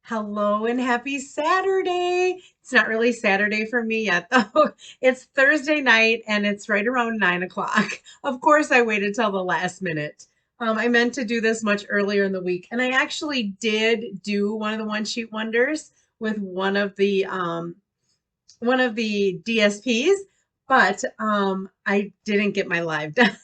Hello and happy Saturday. It's not really Saturday for me yet, though. It's Thursday night and it's right around 9 o'clock. Of course, I waited till the last minute. I meant to do this much earlier in the week, and I actually did do one of the one sheet wonders with one of the DSPs, but I didn't get my live done.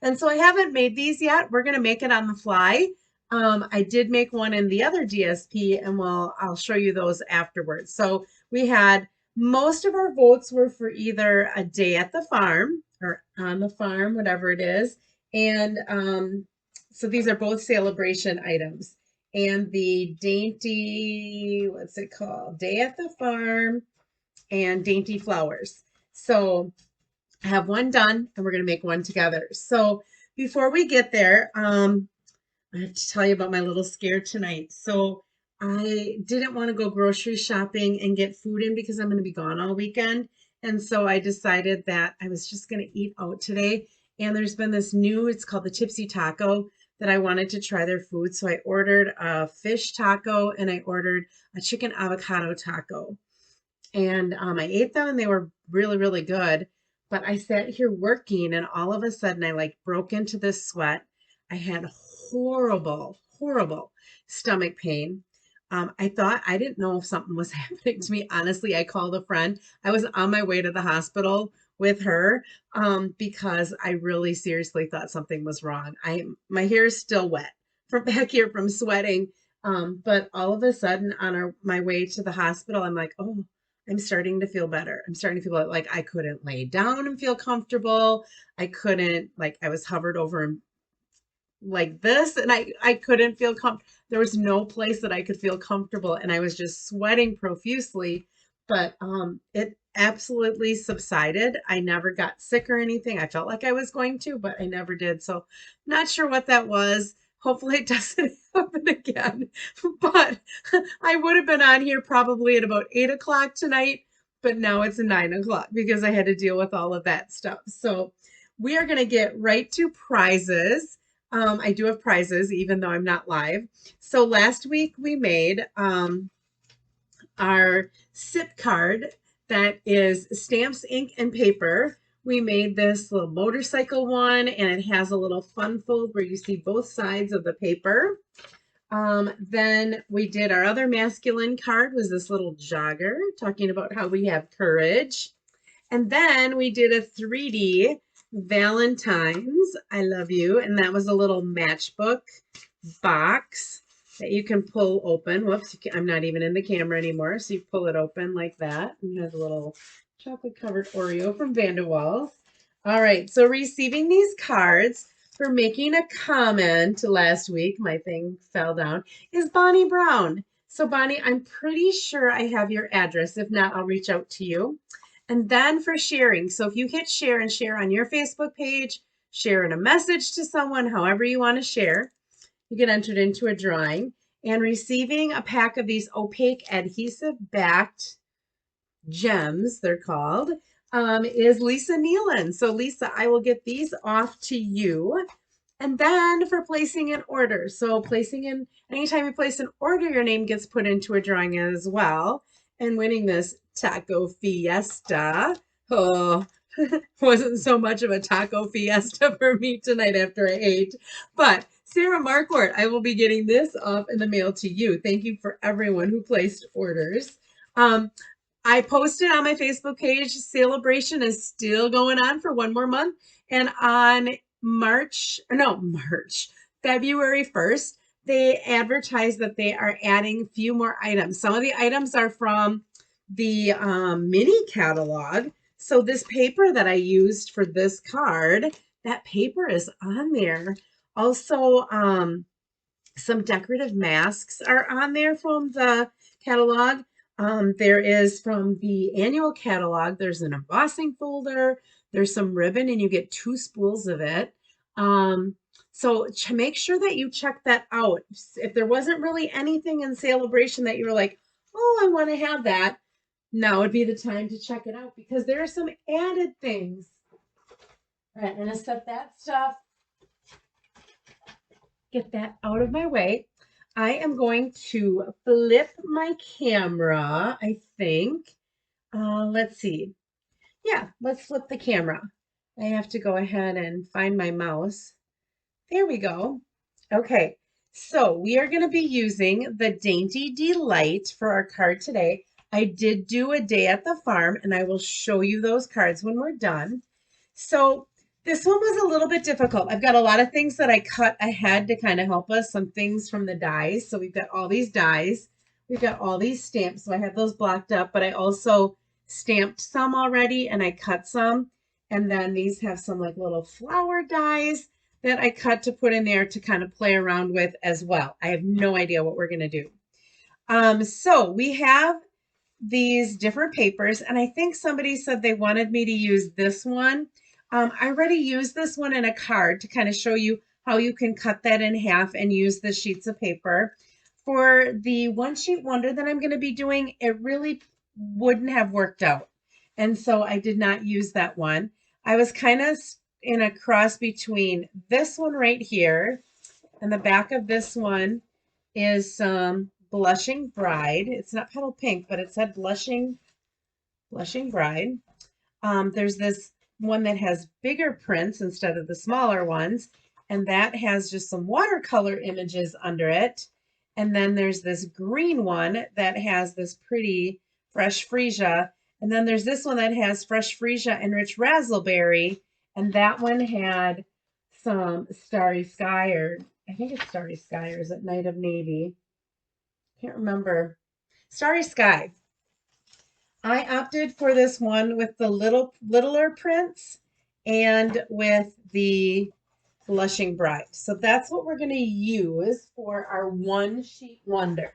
And so I haven't made these yet. We're going to make it on the fly. I did make one in the other DSP, and I'll show you those afterwards. So we had most of our votes were for either a day at the farm or on the farm, whatever it is. And so these are both celebration items. And the dainty, what's it called? Day at the farm and dainty flowers. So I have one done and we're going to make one together. So before we get there, I have to tell you about my little scare tonight. So I didn't want to go grocery shopping and get food in because I'm going to be gone all weekend. And so I decided that I was just going to eat out today. And there's been this new, it's called the Tipsy Taco, that I wanted to try their food. So I ordered a fish taco and I ordered a chicken avocado taco. And I ate them and they were really, really good. But I sat here working and all of a sudden I like broke into this sweat. I had horrible, horrible stomach pain. I thought I didn't know if something was happening to me. Honestly, I called a friend. I was on my way to the hospital with her because I really seriously thought something was wrong. My hair is still wet from back here from sweating. But all of a sudden on my way to the hospital, I'm like, oh, I'm starting to feel better. I'm starting to feel like I couldn't lay down and feel comfortable. I couldn't, like, I was hovered over and like this, and I couldn't feel comfortable. There was no place that I could feel comfortable, and I was just sweating profusely. But it absolutely subsided. I never got sick or anything. I felt like I was going to, but I never did. So, not sure what that was. Hopefully, it doesn't happen again. But I would have been on here probably at about 8 o'clock tonight, but now it's 9 o'clock because I had to deal with all of that stuff. So, we are going to get right to prizes. I do have prizes, even though I'm not live. So last week we made our SIP card that is stamps, ink, and paper. We made this little motorcycle one, and it has a little fun fold where you see both sides of the paper. Then we did our other masculine card was this little jogger talking about how we have courage. And then we did a 3D Valentine's, I love you. And that was a little matchbook box that you can pull open. Whoops, I'm not even in the camera anymore. So you pull it open like that. And it has a little chocolate covered Oreo from Vanderwals. All right, so receiving these cards for making a comment last week, my thing fell down, is Bonnie Brown. So Bonnie, I'm pretty sure I have your address. If not, I'll reach out to you. And then for sharing. So if you hit share and share on your Facebook page, share in a message to someone, however you want to share, you get entered into a drawing. And receiving a pack of these opaque adhesive backed gems, they're called, is Lisa Nealon. So Lisa, I will get these off to you. And then for placing an order. So anytime you place an order, your name gets put into a drawing as well. And winning this taco fiesta. Oh, wasn't so much of a taco fiesta for me tonight after I ate. But Sarah Marquardt, I will be getting this off in the mail to you. Thank you for everyone who placed orders. I posted on my Facebook page, celebration is still going on for one more month. And on February 1st, they advertise that they are adding a few more items. Some of the items are from the mini catalog. So this paper that I used for this card, that paper is on there. Also, some decorative masks are on there from the catalog. There is from the annual catalog, there's an embossing folder, there's some ribbon, and you get 2 spools of it. So make sure that you check that out. If there wasn't really anything in Celebration that you were like, oh, I want to have that, now would be the time to check it out because there are some added things. All right, I'm going to set that stuff, get that out of my way. I am going to flip my camera, I think. Let's see. Yeah, let's flip the camera. I have to go ahead and find my mouse. There we go. Okay, so we are going to be using the Dainty Delight for our card today. I did do a day at the farm, and I will show you those cards when we're done. So this one was a little bit difficult. I've got a lot of things that I cut ahead to kind of help us, some things from the dies. So we've got all these dies. We've got all these stamps. So I have those blocked up, but I also stamped some already and I cut some. And then these have some like little flower dies that I cut to put in there to kind of play around with as well. I have no idea what we're going to do. So we have these different papers, and I think somebody said they wanted me to use this one. I already used this one in a card to kind of show you how you can cut that in half and use the sheets of paper. For the one sheet wonder that I'm going to be doing, it really wouldn't have worked out. And so I did not use that one. I was kind of in a cross between this one right here, and the back of this one is some Blushing Bride. It's not Petal Pink, but it said Blushing Bride. There's this one that has bigger prints instead of the smaller ones, and that has just some watercolor images under it. And then there's this green one that has this pretty fresh freesia. And then there's this one that has fresh freesia and rich razzleberry. And that one had some Starry Sky, or I think it's Starry Sky, or is it Night of Navy? Can't remember. Starry Sky. I opted for this one with the littler prints and with the Blushing Bride. So that's what we're going to use for our one sheet wonder.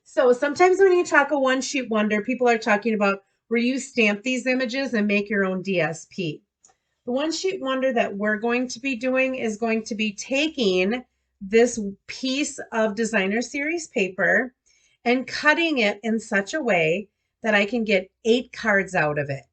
So sometimes when you talk a one sheet wonder, people are talking about where you stamp these images and make your own DSP. The one sheet wonder that we're going to be doing is going to be taking this piece of designer series paper and cutting it in such a way that I can get 8 cards out of it.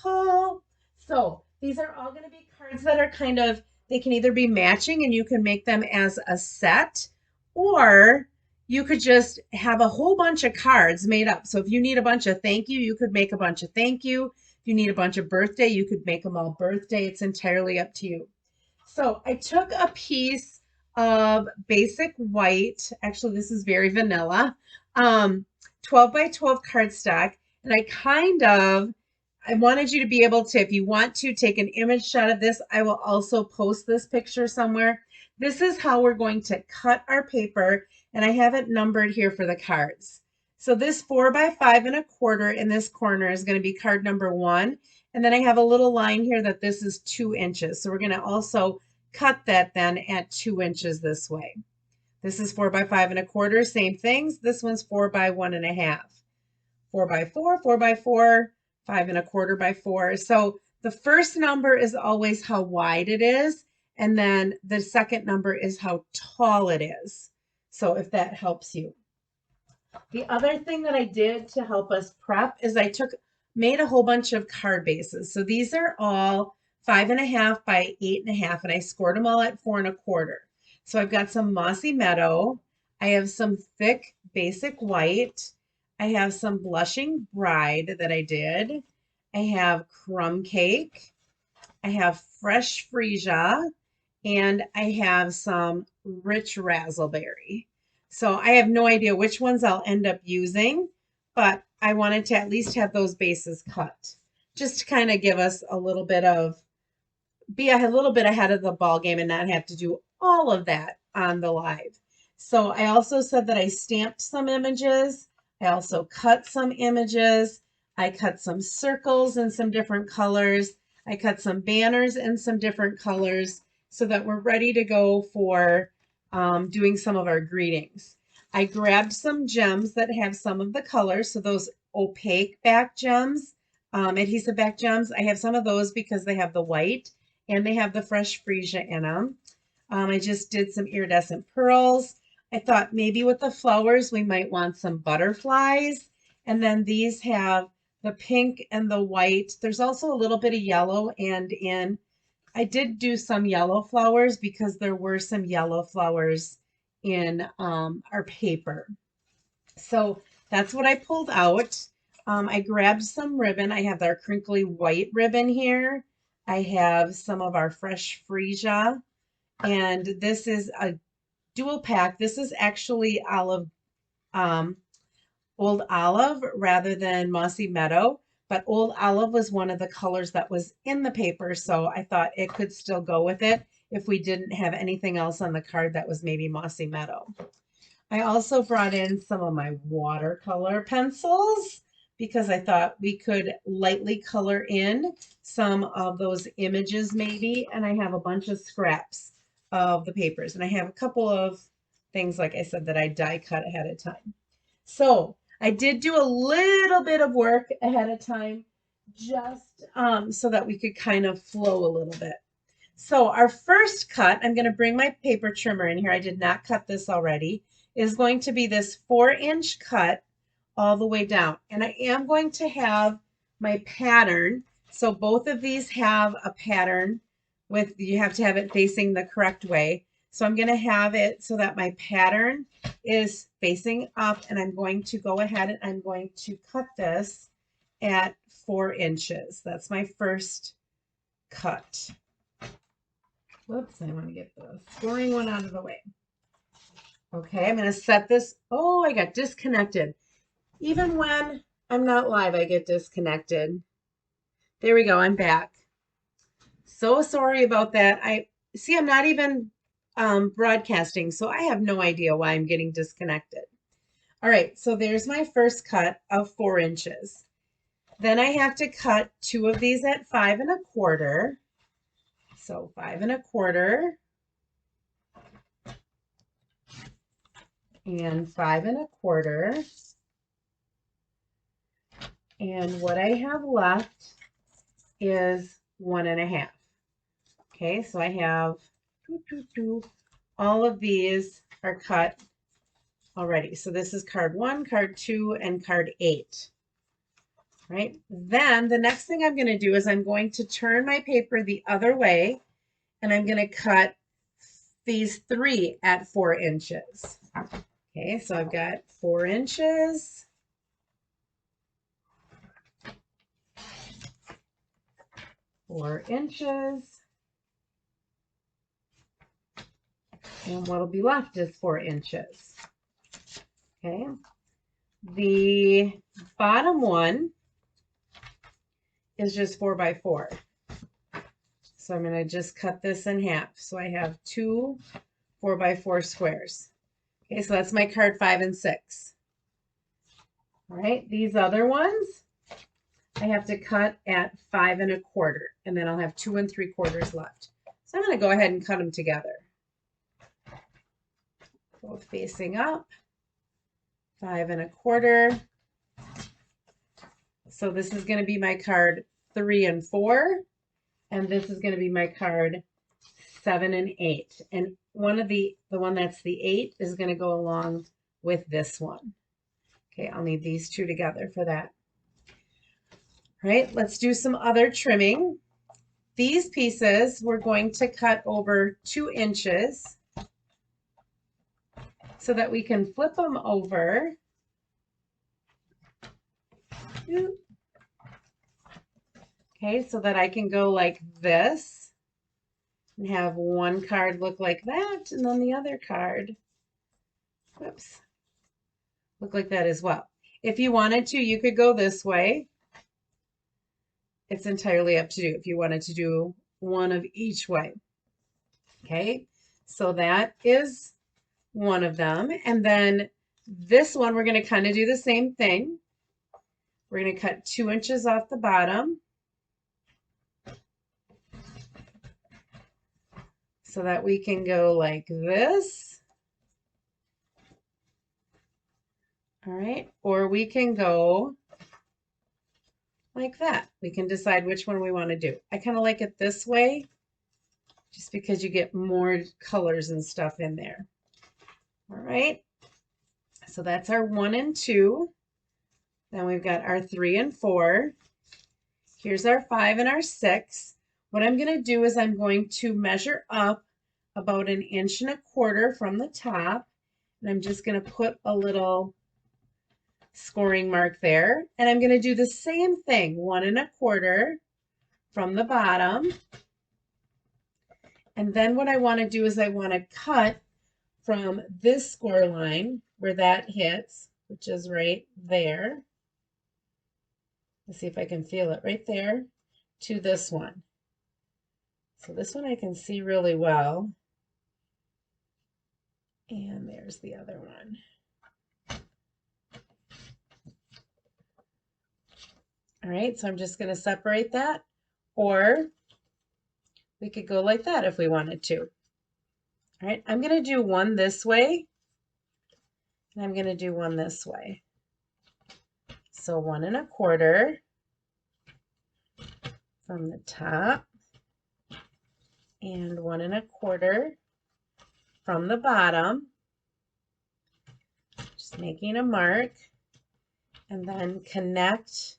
Oh, so these are all going to be cards that are kind of, they can either be matching and you can make them as a set, or you could just have a whole bunch of cards made up. So if you need a bunch of thank you, you could make a bunch of thank you. If you need a bunch of birthday, you could make them all birthday. It's entirely up to you. So I took a piece of basic white, actually this is very vanilla, 12 by 12 cardstock. And I wanted you to be able to, if you want to, take an image shot of this. I will also post this picture somewhere. This is how we're going to cut our paper, and I have it numbered here for the cards. So this 4 by 5 1/4 in this corner is going to be card number 1. And then I have a little line here that this is 2 inches. So we're going to also cut that then at 2 inches this way. This is 4 by 5 1/4, same things. This one's 4 by 1 1/2. 4 by 4, 4 by 4, 5 1/4 by 4. So the first number is always how wide it is, and then the second number is how tall it is. So if that helps you. The other thing that I did to help us prep is made a whole bunch of card bases. So these are all 5 1/2 by 8 1/2, and I scored them all at 4 1/4. So I've got some Mossy Meadow. I have some thick basic white. I have some Blushing Bride that I did. I have Crumb Cake. I have Fresh Freesia. And I have some Rich Razzleberry. So I have no idea which ones I'll end up using, but I wanted to at least have those bases cut, just to kind of give us a little bit of, be a little bit ahead of the ball game and not have to do all of that on the live. So I also said that I stamped some images. I also cut some images. I cut some circles in some different colors. I cut some banners in some different colors so that we're ready to go for doing some of our greetings. I grabbed some gems that have some of the colors. So those opaque back gems, adhesive back gems, I have some of those because they have the white and they have the fresh freesia in them. I just did some iridescent pearls. I thought maybe with the flowers, we might want some butterflies. And then these have the pink and the white. There's also a little bit of yellow, and I did do some yellow flowers because there were some yellow flowers in our paper. So that's what I pulled out. I grabbed some ribbon. I have our crinkly white ribbon here. I have some of our fresh freesia, and this is a dual pack. This is actually olive, old olive rather than mossy meadow, but old olive was one of the colors that was in the paper, so I thought it could still go with it if we didn't have anything else on the card that was maybe mossy meadow. I also brought in some of my watercolor pencils because I thought we could lightly color in some of those images maybe, and I have a bunch of scraps of the papers, and I have a couple of things, like I said, that I die cut ahead of time. So I did do a little bit of work ahead of time just so that we could kind of flow a little bit. So our first cut, I'm going to bring my paper trimmer in here. I did not cut this already. Is going to be this 4-inch cut all the way down. And I am going to have my pattern. So both of these have a pattern with, you have to have it facing the correct way. So I'm going to have it so that my pattern is facing up, and I'm going to go ahead and I'm going to cut this at 4 inches. That's my first cut. Whoops, I want to get the scoring one out of the way. Okay, I'm going to set this. Oh, I got disconnected. Even when I'm not live, I get disconnected. There we go. I'm back. So sorry about that. I'm not even broadcasting, so I have no idea why I'm getting disconnected. All right, so there's my first cut of 4 inches. Then I have to cut 2 of these at 5 1/4. So 5 1/4. And 5 1/4. And what I have left is 1 1/2. Okay, so I have all of these are cut already. So this is card 1, card 2, and card 8. Right? Then the next thing I'm going to do is I'm going to turn my paper the other way, and I'm going to cut these 3 at 4 inches. Okay, so I've got 4 inches. And what'll be left is 4 inches. Okay, the bottom one is just 4 by 4. So I'm going to just cut this in half. So I have 2 4 by 4 squares. Okay, so that's my card 5 and 6. All right, these other ones I have to cut at 5 1/4, and then I'll have 2 3/4 left. So I'm going to go ahead and cut them together. Both facing up, 5 1/4. So this is going to be my card 3 and 4, and this is going to be my card 7 and 8. And the one that's the 8 is going to go along with this one. Okay, I'll need these 2 together for that. All right, let's do some other trimming. These pieces we're going to cut over 2 inches so that we can flip them over. Okay, so that I can go like this and have one card look like that, and then the other card, whoops, look like that as well. If you wanted to, you could go this way. It's entirely up to you if you wanted to do one of each way. Okay, so that is one of them. And then this one, we're going to kind of do the same thing. We're going to cut 2 inches off the bottom so that we can go like this. All right, or we can go like that. We can decide which one we want to do. I kind of like it this way just because you get more colors and stuff in there. All right, so that's our 1 and 2. Then we've got our 3 and 4. Here's our 5 and our 6. What I'm going to do is I'm going to measure up about 1 1/4 inches from the top, And I'm just going to put a little scoring mark there. And I'm going to do the same thing, 1 1/4 from the bottom. And then what I want to do is I want to cut from this score line where that hits, which is right there. Let's see if I can feel it right there, to this one. So this one I can see really well. And there's the other one. All right, so I'm just going to separate that, or we could go like that if we wanted to. All right, I'm going to do one this way, and I'm going to do one this way. So 1 1/4 from the top, and 1 1/4 from the bottom. Just making a mark, and then connect.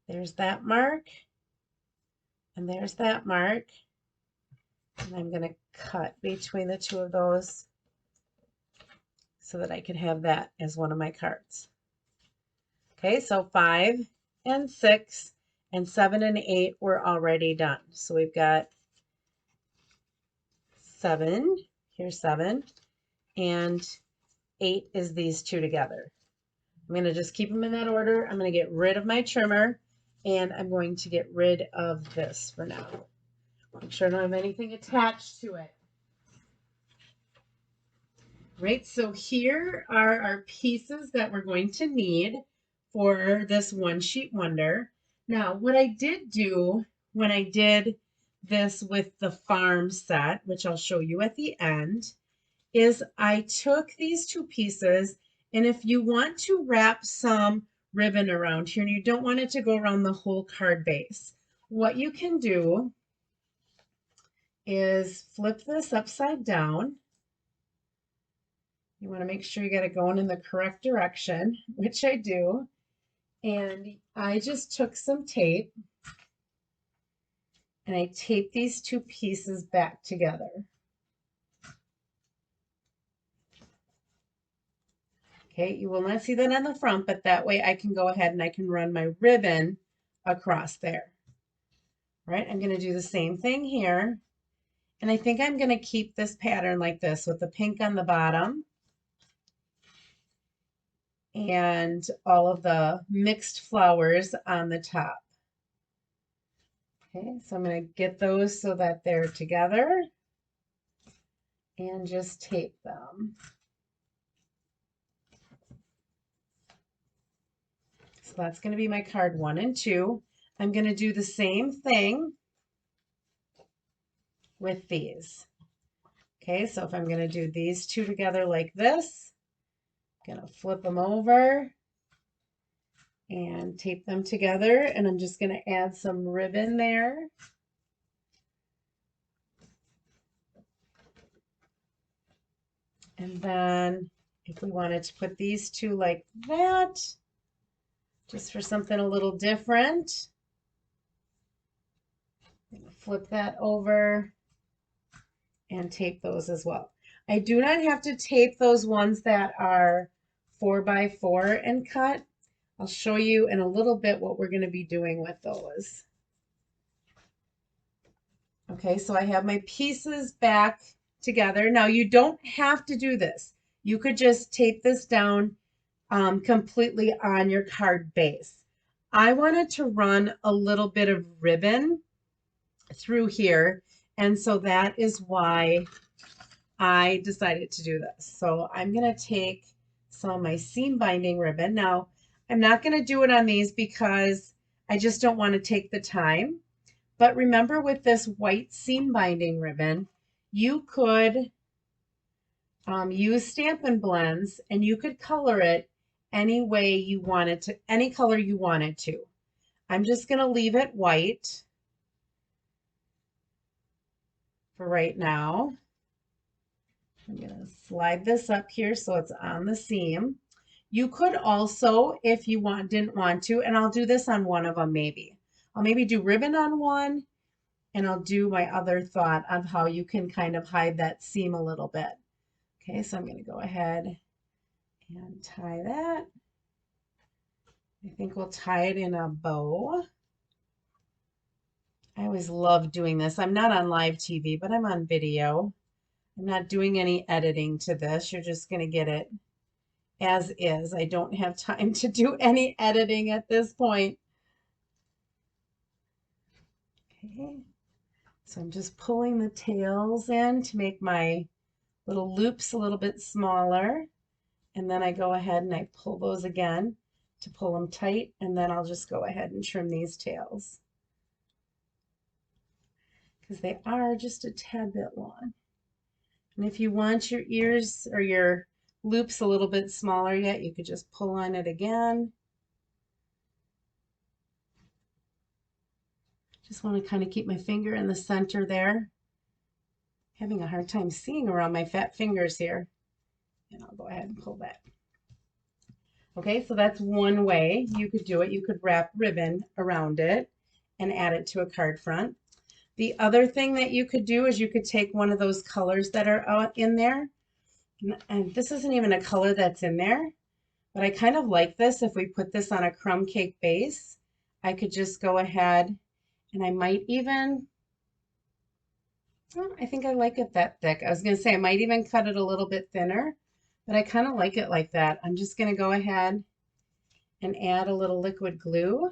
There's that mark, and there's that mark, and I'm going to cut between the two of those so that I can have that as one of my cards. Okay, so 5 and 6 and 7 and 8 were already done. So we've got 7, here's 7, and 8 is these two together. I'm going to just keep them in that order. I'm going to get rid of my trimmer, and I'm going to get rid of this for now. Make sure I don't have anything attached to it. Right, so here are our pieces that we're going to need for this One Sheet Wonder. Now, what I did do when I did this with the farm set, which I'll show you at the end, is I took these two pieces, and if you want to wrap some ribbon around here and you don't want it to go around the whole card base, what you can do is flip this upside down. You want to make sure you got it going in the correct direction, which I do. And I just took some tape and I taped these two pieces back together. Okay, you will not see that on the front, but that way I can go ahead and I can run my ribbon across there. All right, I'm going to do the same thing here. And I think I'm going to keep this pattern like this with the pink on the bottom and all of the mixed flowers on the top. Okay, so I'm going to get those so that they're together and just tape them. So that's going to be my card 1 and 2. I'm going to do the same thing with these. Okay, so if I'm going to do these two together like this, I'm going to flip them over and tape them together, and I'm just going to add some ribbon there. And then if we wanted to put these two like that, just for something a little different, flip that over and tape those as well. I do not have to tape those ones that are 4 by 4 and cut. I'll show you in a little bit what we're going to be doing with those. Okay, so I have my pieces back together. Now you don't have to do this. You could just tape this down completely on your card base. I wanted to run a little bit of ribbon through here, and so that is why I decided to do this. So I'm going to take some of my seam binding ribbon. Now, I'm not going to do it on these because I just don't want to take the time. But remember, with this white seam binding ribbon, you could use Stampin' Blends and you could color it any way you wanted to, any color you wanted to. I'm just going to leave it white for right now. I'm going to slide this up here so it's on the seam. You could also, if you didn't want to, and I'll do this on one of them maybe. I'll maybe do ribbon on one, and I'll do my other thought of how you can kind of hide that seam a little bit. Okay, so I'm going to go ahead and tie that. I think we'll tie it in a bow. I always love doing this. I'm not on live TV, but I'm on video. I'm not doing any editing to this. You're just going to get it as is. I don't have time to do any editing at this point. Okay, so I'm just pulling the tails in to make my little loops a little bit smaller. And then I go ahead and I pull those again to pull them tight. And then I'll just go ahead and trim these tails, because they are just a tad bit long. And if you want your ears or your loops a little bit smaller yet, you could just pull on it again. Just want to kind of keep my finger in the center there. Having a hard time seeing around my fat fingers here. And I'll go ahead and pull that. Okay, so that's one way you could do it. You could wrap ribbon around it and add it to a card front. The other thing that you could do is you could take one of those colors that are in there. And this isn't even a color that's in there, but I kind of like this. If we put this on a crumb cake base, I could just go ahead and I might even, well, I think I like it that thick. I was going to say I might even cut it a little bit thinner, but I kind of like it like that. I'm just going to go ahead and add a little liquid glue.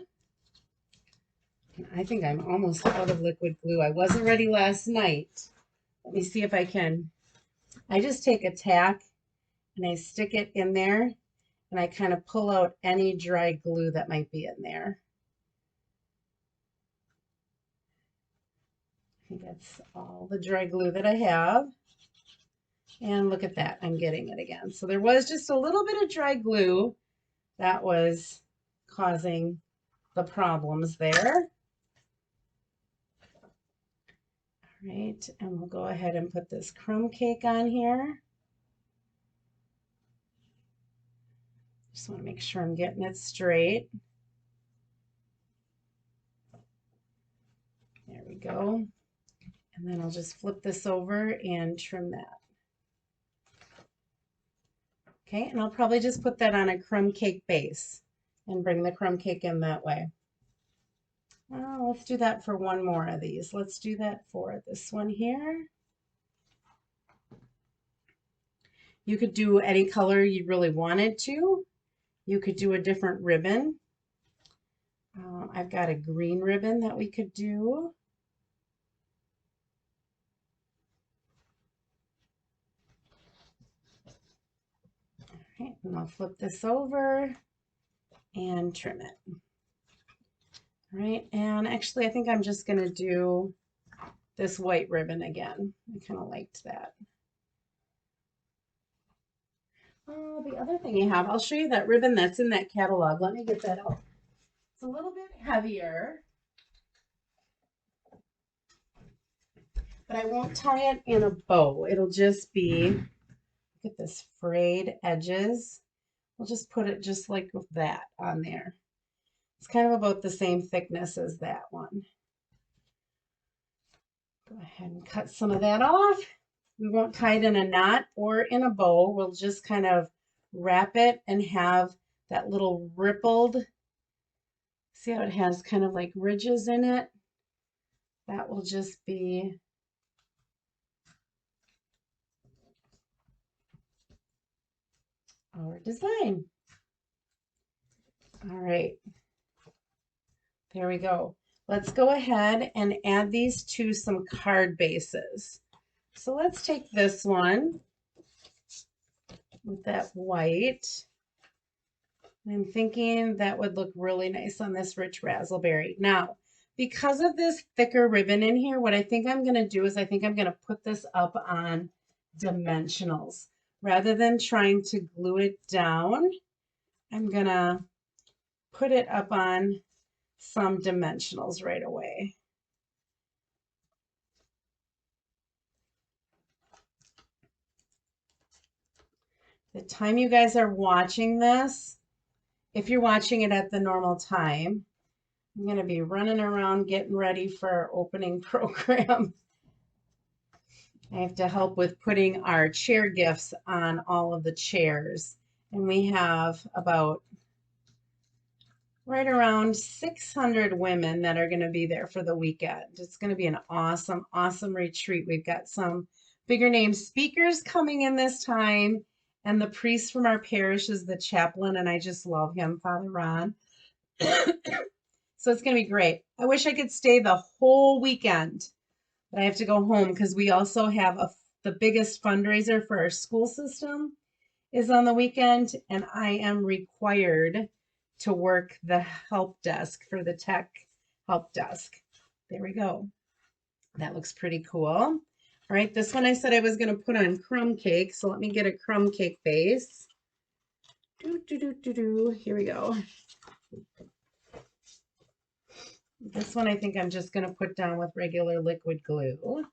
And I think I'm almost out of liquid glue. I wasn't ready last night. Let me see if I can. I just take a tack and I stick it in there and I kind of pull out any dry glue that might be in there. I think that's all the dry glue that I have. And look at that, I'm getting it again. So there was just a little bit of dry glue that was causing the problems there. All right, and we'll go ahead and put this crumb cake on here. Just want to make sure I'm getting it straight. There we go. And then I'll just flip this over and trim that. Okay, and I'll probably just put that on a crumb cake base and bring the crumb cake in that way. Let's do that for one more of these. Let's do that for this one here. You could do any color you really wanted to. You could do a different ribbon. I've got a green ribbon that we could do. All right, and I'll flip this over and trim it. All right, and actually I think I'm just going to do this white ribbon again. I kind of liked that. Oh, the other thing you have, I'll show you that ribbon that's in that catalog. Let me get that out. It's a little bit heavier, but I won't tie it in a bow. It'll just be, look at this frayed edges. We'll just put it just like with that on there. It's kind of about the same thickness as that one. Go ahead and cut some of that off. We won't tie it in a knot or in a bow. We'll just kind of wrap it and have that little rippled, see how it has kind of like ridges in it? That will just be our design. All right, there we go. Let's go ahead and add these to some card bases. So let's take this one with that white. I'm thinking that would look really nice on this rich raspberry. Now, because of this thicker ribbon in here, what I think I'm going to do is I think I'm going to put this up on dimensionals. Rather than trying to glue it down, I'm going to put it up on some dimensionals right away. The time you guys are watching this, if you're watching it at the normal time, I'm going to be running around getting ready for our opening program. I have to help with putting our chair gifts on all of the chairs. And we have about right around 600 women that are going to be there for the weekend. It's going to be an awesome, awesome retreat. We've got some bigger name speakers coming in this time. And the priest from our parish is the chaplain, and I just love him, Father Ron. So it's going to be great. I wish I could stay the whole weekend, but I have to go home because we also have the biggest fundraiser for our school system is on the weekend, and I am required to work the help desk for the tech help desk. There we go. That looks pretty cool. All right, this one I said I was going to put on crumb cake, so let me get a crumb cake base. Here we go. This one I think I'm just going to put down with regular liquid glue.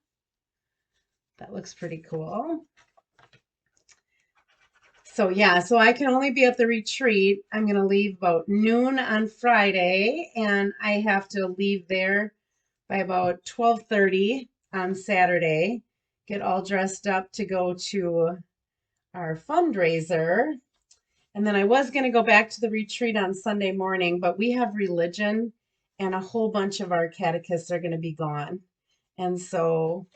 That looks pretty cool. So yeah, so I can only be at the retreat. I'm going to leave about noon on Friday, and I have to leave there by about 12:30 on Saturday, get all dressed up to go to our fundraiser. And then I was going to go back to the retreat on Sunday morning, but we have religion and a whole bunch of our catechists are going to be gone. And so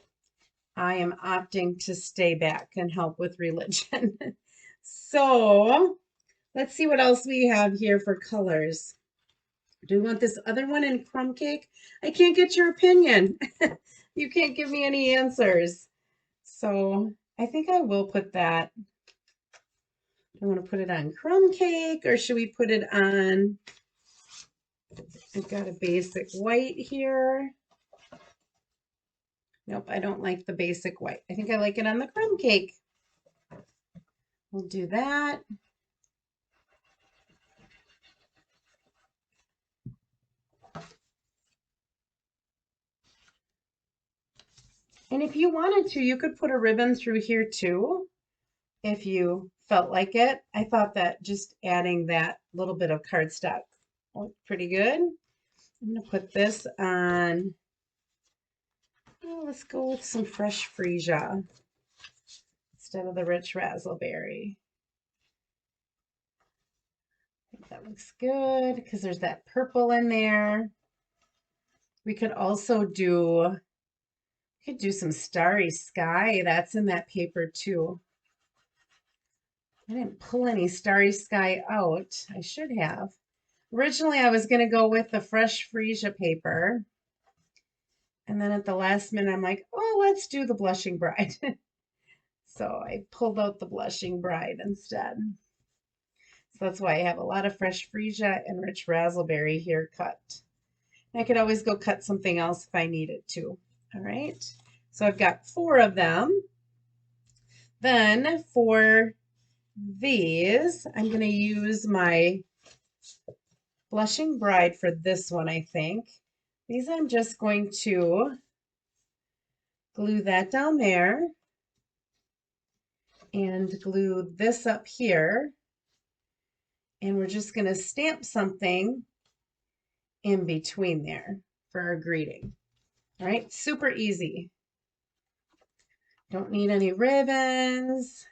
I am opting to stay back and help with religion. So let's see what else we have here for colors. Do we want this other one in crumb cake? I can't get your opinion. You can't give me any answers. So I think I will put that. I want to put it on crumb cake, or should we put it on? I've got a basic white here. Nope, I don't like the basic white. I think I like it on the crumb cake. We'll do that. And if you wanted to, you could put a ribbon through here too, if you felt like it. I thought that just adding that little bit of cardstock looked pretty good. I'm going to put this on, oh, let's go with some fresh freesia instead of the rich razzleberry. I think that looks good because there's that purple in there. We could also do, some starry sky. That's in that paper too. I didn't pull any starry sky out. I should have. Originally, I was going to go with the fresh freesia paper. And then at the last minute, I'm like, oh, let's do the blushing bride. So I pulled out the blushing bride instead. So that's why I have a lot of fresh freesia and rich razzleberry here cut. And I could always go cut something else if I needed to. All right. So I've got 4 of them. Then for these, I'm going to use my blushing bride for this one, I think. These I'm just going to glue that down there and glue this up here. And we're just going to stamp something in between there for our greeting. All right, super easy. Don't need any ribbons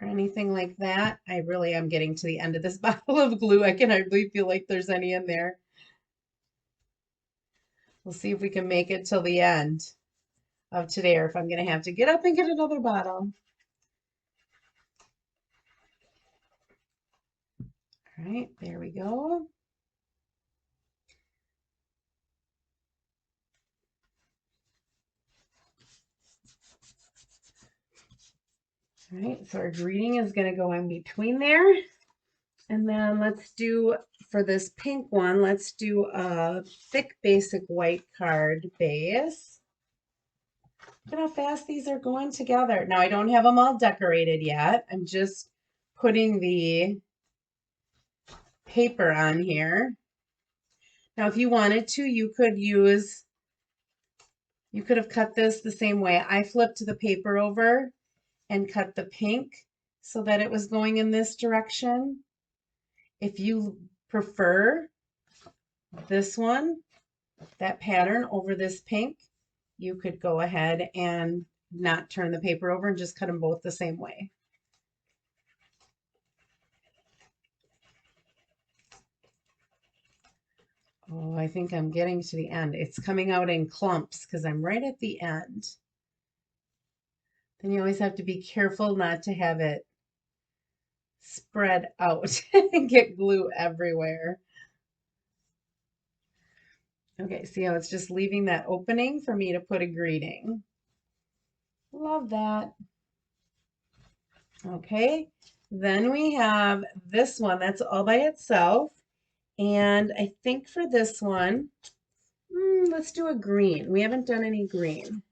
or anything like that. I really am getting to the end of this bottle of glue. I can hardly feel like there's any in there. We'll see if we can make it till the end of today, or if I'm going to have to get up and get another bottle. All right, there we go. All right, so our greeting is going to go in between there. And then let's do, for this pink one, let's do a thick basic white card base. Look at how fast these are going together. Now I don't have them all decorated yet. I'm just putting the paper on here. Now if you wanted to, you could have cut this the same way. I flipped the paper over and cut the pink so that it was going in this direction. If you prefer this one, that pattern over this pink, you could go ahead and not turn the paper over and just cut them both the same way. Oh, I think I'm getting to the end. It's coming out in clumps because I'm right at the end. Then you always have to be careful not to have it spread out and get glue everywhere. Okay, see how it's just leaving that opening for me to put a greeting. Love that. Okay, then we have this one that's all by itself. And I think for this one, let's do a green. We haven't done any green.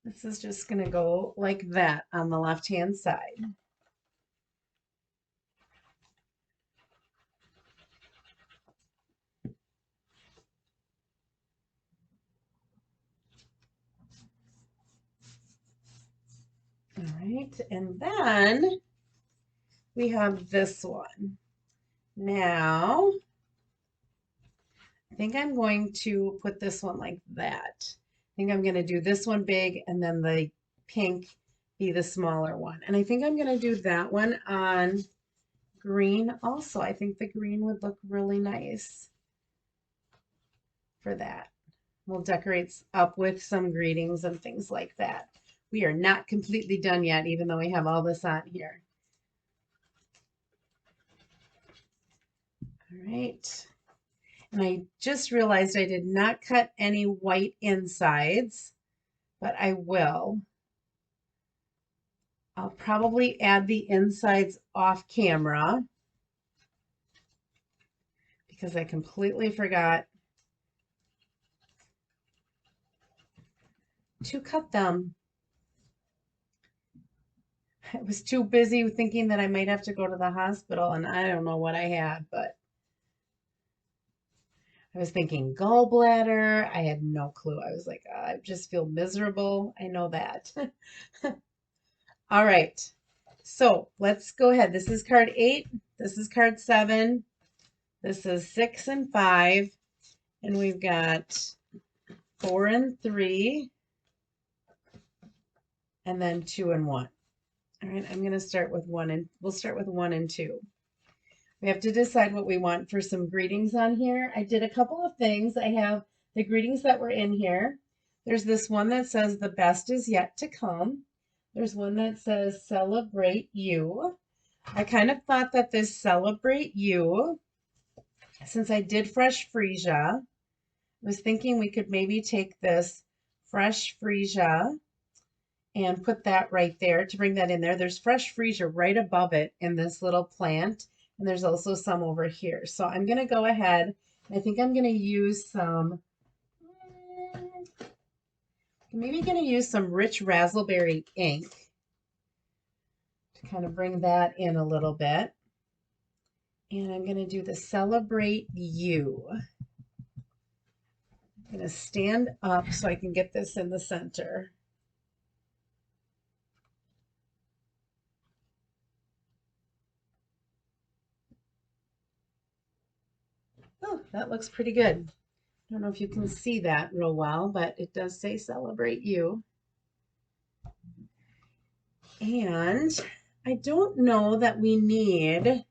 This is just going to go like that on the left-hand side. All right, and then we have this one. Now, I think I'm going to put this one like that. I think I'm going to do this one big and then the pink be the smaller one. And I think I'm going to do that one on green also. I think the green would look really nice for that. We'll decorate up with some greetings and things like that. We are not completely done yet, even though we have all this on here. All right. And I just realized I did not cut any white insides, but I will. I'll probably add the insides off camera because I completely forgot to cut them. I was too busy thinking that I might have to go to the hospital, and I don't know what I had, but I was thinking gallbladder. I had no clue. I was like, I just feel miserable. I know that. All right. So let's go ahead. This is card 8. This is card 7. This is 6 and 5. And we've got 4 and 3. And then 2 and 1. All right, I'm going to start with 1 and we'll start with 1 and 2. We have to decide what we want for some greetings on here. I did a couple of things. I have the greetings that were in here. There's this one that says the best is yet to come. There's one that says celebrate you. I kind of thought that this celebrate you, since I did fresh freesia, I was thinking we could maybe take this fresh freesia and put that right there to bring that in there. There's fresh freesia right above it in this little plant, and there's also some over here. So I'm going to go ahead, and I think I'm going to use some, maybe going to use some rich raspberry ink to kind of bring that in a little bit. And I'm going to do the celebrate you. I'm going to stand up so I can get this in the center. Oh, that looks pretty good. I don't know if you can see that real well, but it does say celebrate you. And I don't know that we need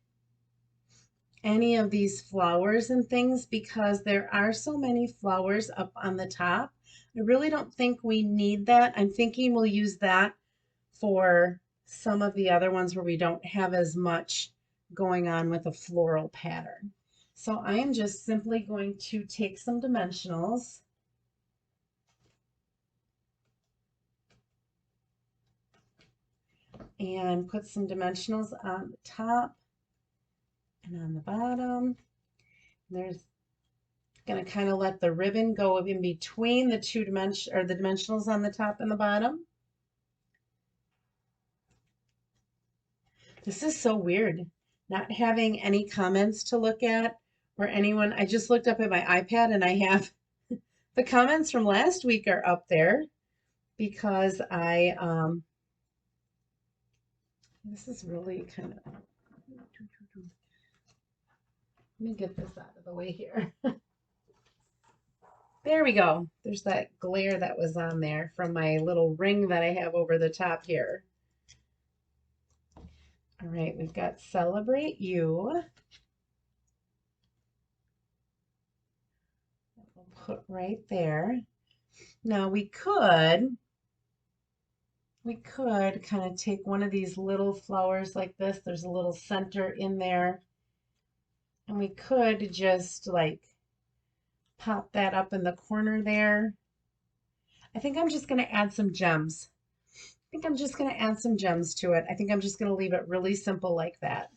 any of these flowers and things because there are so many flowers up on the top. I really don't think we need that. I'm thinking we'll use that for some of the other ones where we don't have as much going on with a floral pattern. So I am just simply going to take some dimensionals and put some dimensionals on the top and on the bottom. There's going to kind of let the ribbon go in between the two the dimensionals on the top and the bottom. This is so weird, not having any comments to look at or anyone. I just looked up at my iPad and I have the comments from last week are up there because this is really kind of, let me get this out of the way here. There we go. There's that glare that was on there from my little ring that I have over the top here. All right, we've got Celebrate You. We'll put right there. Now we could kind of take one of these little flowers like this. There's a little center in there. And we could just like pop that up in the corner there. I think I'm just going to add some gems. I think I'm just going to add some gems to it. I think I'm just going to leave it really simple like that.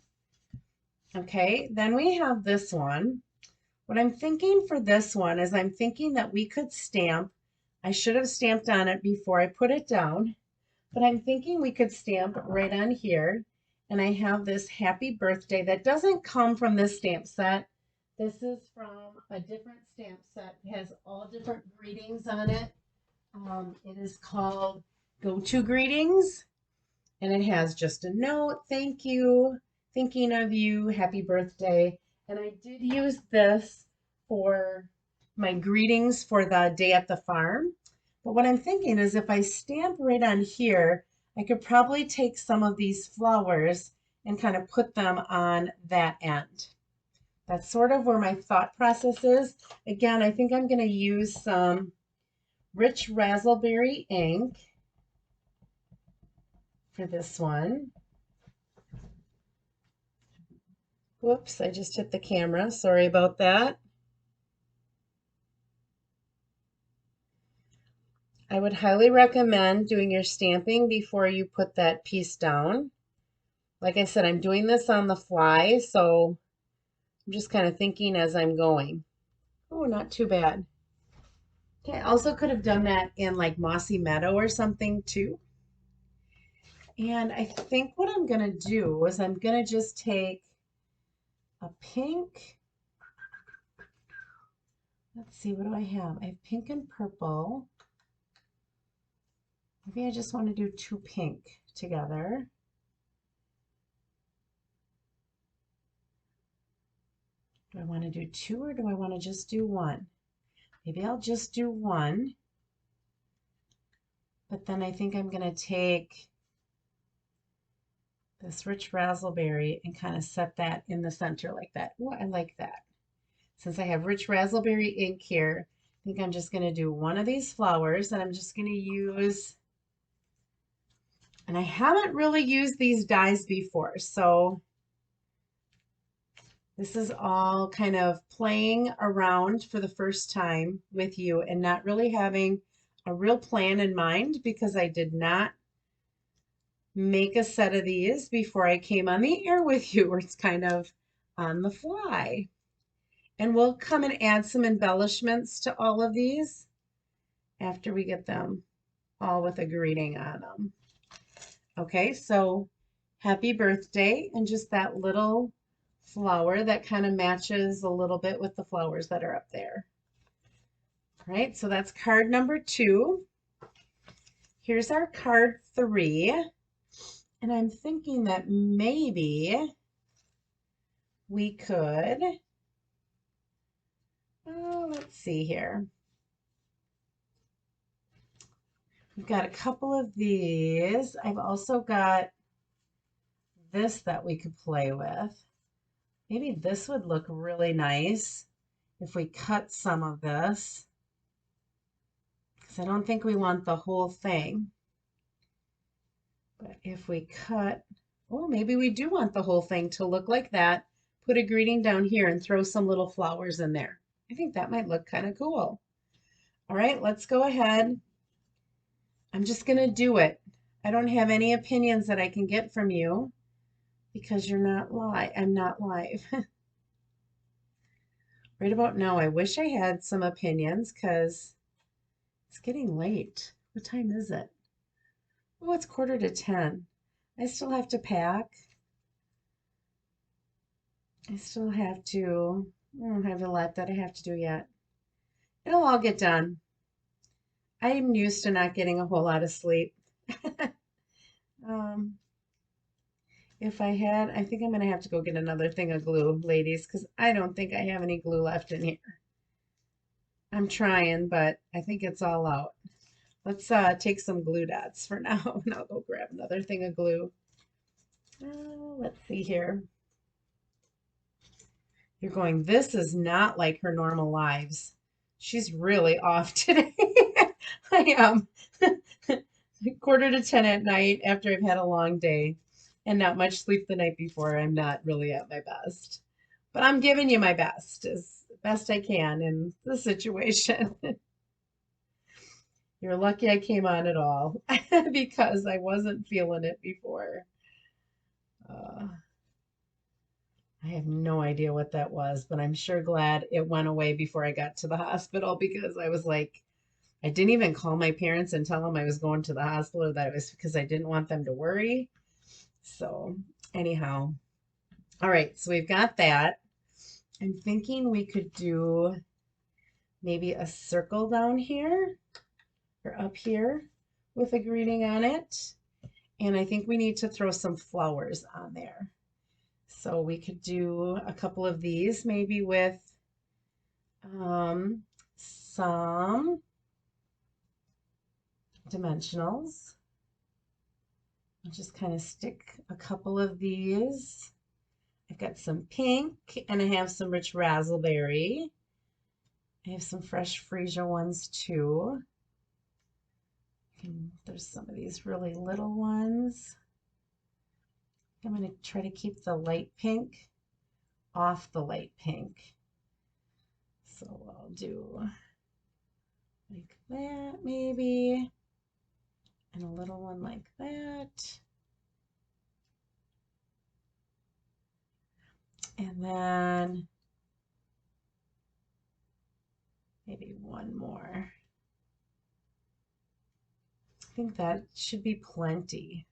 Okay, then we have this one. What I'm thinking for this one is I'm thinking that we could stamp. I should have stamped on it before I put it down, but I'm thinking we could stamp right on here. And I have this happy birthday that doesn't come from this stamp set. This is from a different stamp set. It has all different greetings on it. It is called Go To Greetings, and it has just a note, thank you, thinking of you, happy birthday. And I did use this for my greetings for the day at the farm. But what I'm thinking is if I stamp right on here, I could probably take some of these flowers and kind of put them on that end. That's sort of where my thought process is. Again, I think I'm going to use some Rich Razzleberry ink for this one. Whoops, I just hit the camera. Sorry about that. I would highly recommend doing your stamping before you put that piece down. Like I said, I'm doing this on the fly, so I'm just kind of thinking as I'm going. Oh, not too bad. Okay, I also could have done that in like Mossy Meadow or something too. And I think what I'm going to do is I'm going to just take a pink. Let's see, what do I have? I have pink and purple. Maybe I just want to do two pink together. Do I want to do two or do I want to just do one? Maybe I'll just do one. But then I think I'm going to take this Rich Razzleberry and kind of set that in the center like that. Oh, I like that. Since I have Rich Razzleberry ink here, I think I'm just going to do one of these flowers and I'm just going to use, and I haven't really used these dies before, so this is all kind of playing around for the first time with you and not really having a real plan in mind because I did not make a set of these before I came on the air with you, where it's kind of on the fly. And we'll come and add some embellishments to all of these after we get them all with a greeting on them. Okay, so happy birthday, and just that little flower that kind of matches a little bit with the flowers that are up there. All right, so that's card number 2. Here's our card 3. And I'm thinking that maybe we could, let's see here. We've got a couple of these. I've also got this that we could play with. Maybe this would look really nice if we cut some of this, because I don't think we want the whole thing. But if we cut, oh, maybe we do want the whole thing to look like that. Put a greeting down here and throw some little flowers in there. I think that might look kind of cool. All right, let's go ahead. I'm just going to do it. I don't have any opinions that I can get from you because you're not live. I'm not live. Right about now, I wish I had some opinions because it's getting late. What time is it? Oh, it's 9:45. I still have to pack. I still have to, I don't have a lot that I have to do yet. It'll all get done. I'm used to not getting a whole lot of sleep. If I had, I think I'm going to have to go get another thing of glue, ladies, because I don't think I have any glue left in here. I'm trying, but I think it's all out. Let's take some glue dots for now, and I'll go grab another thing of glue. Let's see here. You're going, this is not like her normal lives. She's really off today. I am. 9:45 at night after I've had a long day and not much sleep the night before. I'm not really at my best. But I'm giving you my best as best I can in the situation. You're lucky I came on at all because I wasn't feeling it before. I have no idea what that was, but I'm sure glad it went away before I got to the hospital because I was like, I didn't even call my parents and tell them I was going to the hospital or that it was because I didn't want them to worry. So, anyhow, all right, so we've got that. I'm thinking we could do maybe a circle down here or up here with a greeting on it. And I think we need to throw some flowers on there. So we could do a couple of these, maybe with some dimensionals. I'll just kind of stick a couple of these. I've got some pink and I have some rich raspberry. I have some fresh freesia ones too. There's some of these really little ones. I'm going to try to keep the light pink off the light pink. So I'll do like that maybe, and a little one like that. And then maybe one more. I think that should be plenty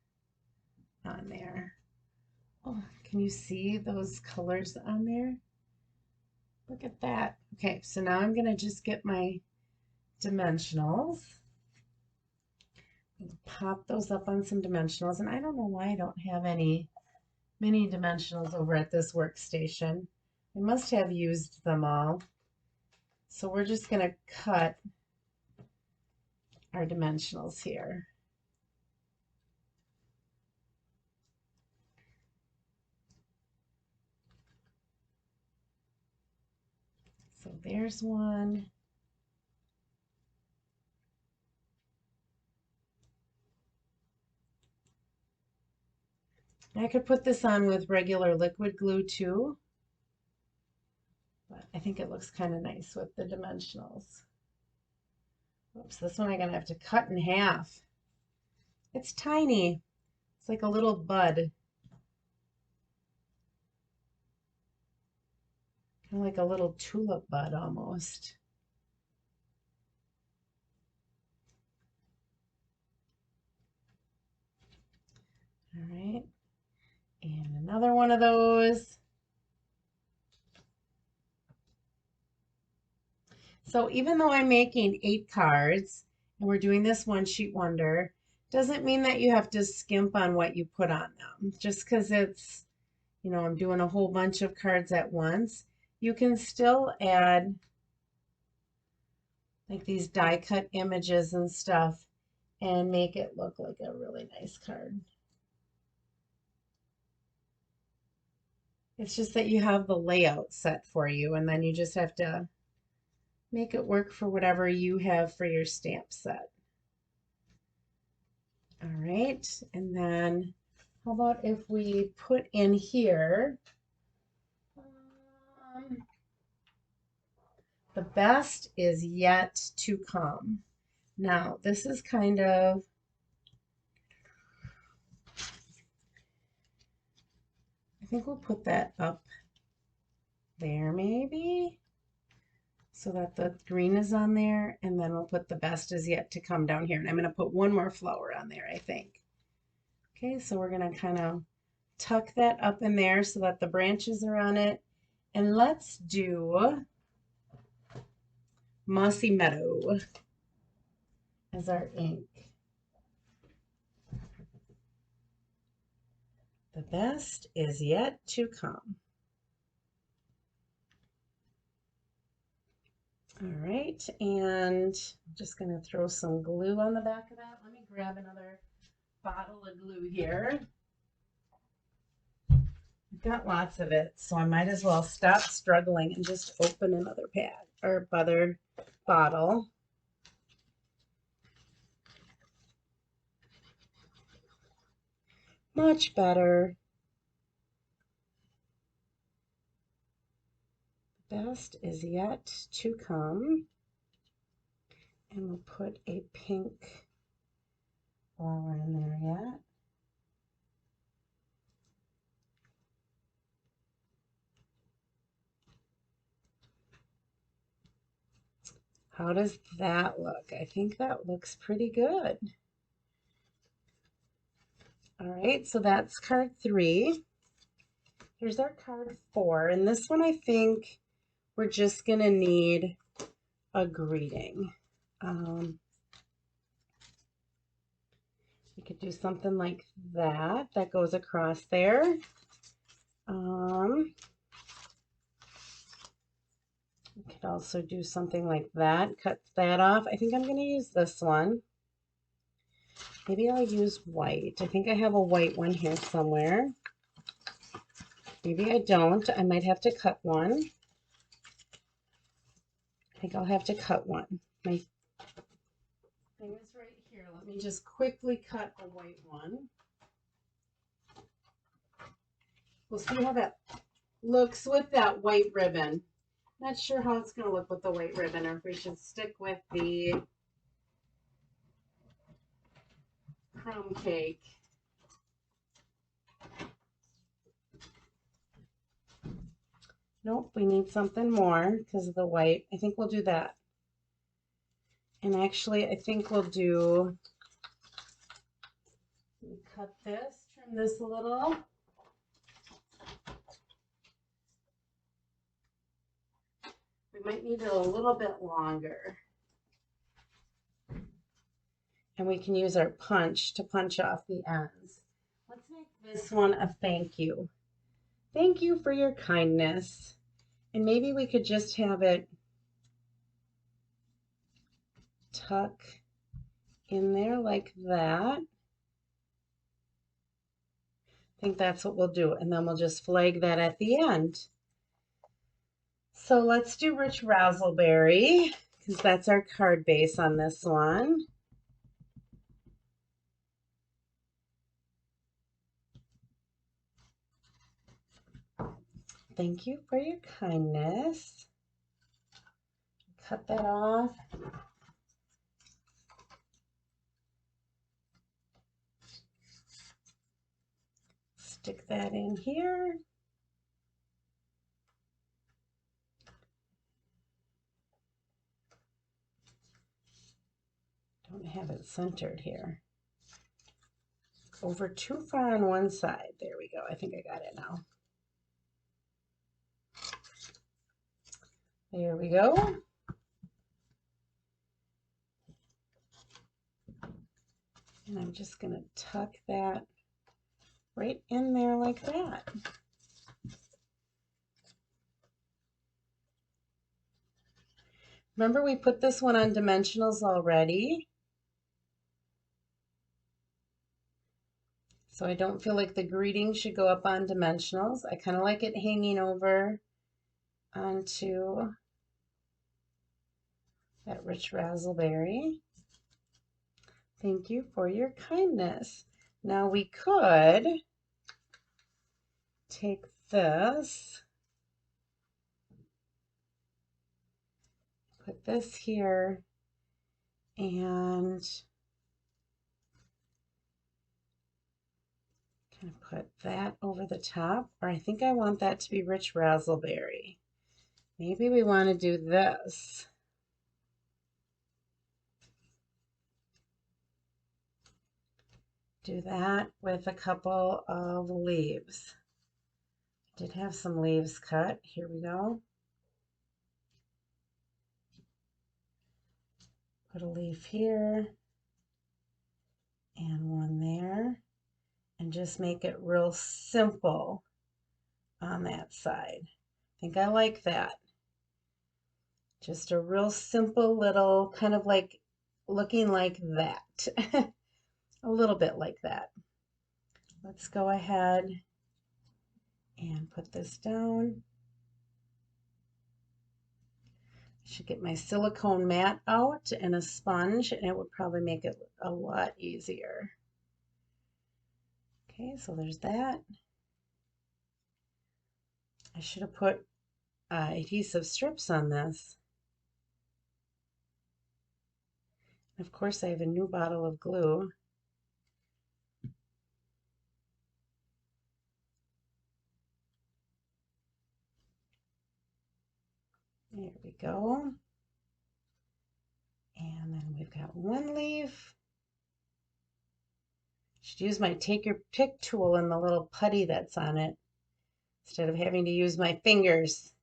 on there. Oh, can you see those colors on there? Look at that. Okay, so now I'm going to just get my dimensionals. Pop those up on some dimensionals. And I don't know why I don't have any mini dimensionals over at this workstation. I must have used them all. So we're just going to cut our dimensionals here. So there's one. I could put this on with regular liquid glue too, but I think it looks kind of nice with the dimensionals. Oops, this one I'm going to have to cut in half. It's tiny. It's like a little bud. Kind of like a little tulip bud almost. All right. And another one of those. So even though I'm making 8 cards and we're doing this one sheet wonder, doesn't mean that you have to skimp on what you put on them. Just because it's, you know, I'm doing a whole bunch of cards at once, you can still add like these die cut images and stuff and make it look like a really nice card. It's just that you have the layout set for you and then you just have to make it work for whatever you have for your stamp set. All right, and then how about if we put in here, the best is yet to come. Now, this is kind of, I think we'll put that up there maybe, so that the green is on there, and then we'll put the best is yet to come down here. And I'm going to put one more flower on there, I think. Okay, so we're going to kind of tuck that up in there so that the branches are on it. And let's do Mossy Meadow as our ink. The best is yet to come. All right, and I'm just going to throw some glue on the back of that. Let me grab another bottle of glue here. I've got lots of it, so I might as well stop struggling and just open another pad or other bottle. Much better. The best is yet to come. And we'll put a pink flower in there yet. How does that look? I think that looks pretty good. All right, so that's card 3. Here's our card 4. And this one, I think we're just going to need a greeting. We could do something like that. That goes across there. We could also do something like that. Cut that off. I think I'm going to use this one. Maybe I'll use white. I think I have a white one here somewhere. Maybe I don't. I might have to cut one. I think I'll have to cut one. My thing is right here. Let me just quickly cut a white one. We'll see how that looks with that white ribbon. Not sure how it's going to look with the white ribbon, or if we should stick with the crumb cake. Nope, we need something more because of the white. I think we'll do that. And actually, I think we'll do, cut this, trim this a little. We might need it a little bit longer. And we can use our punch to punch off the ends. Let's make this one a thank you. Thank you for your kindness. And maybe we could just have it tuck in there like that. I think that's what we'll do. And then we'll just flag that at the end. So let's do Rich Razzleberry, because that's our card base on this one. Thank you for your kindness. Cut that off. Stick that in here. Don't have it centered here. Over too far on one side. There we go. I think I got it now. There we go. And I'm just going to tuck that right in there like that. Remember, we put this one on dimensionals already. So I don't feel like the greeting should go up on dimensionals. I kind of like it hanging over onto that Rich Razzleberry. Thank you for your kindness. Now we could take this, put this here, and kind of put that over the top. Or I think I want that to be Rich Razzleberry. Maybe we want to do this. Do that with a couple of leaves. I did have some leaves cut. Here we go. Put a leaf here and one there, and just make it real simple on that side. I think I like that. Just a real simple little kind of like looking like that. A little bit like that. Let's go ahead and put this down. I should get my silicone mat out and a sponge, and it would probably make it a lot easier. Okay, so there's that. I should have put adhesive strips on this. Of course, I have a new bottle of glue. There we go. And then we've got one leaf. Should use my take your pick tool and the little putty that's on it instead of having to use my fingers.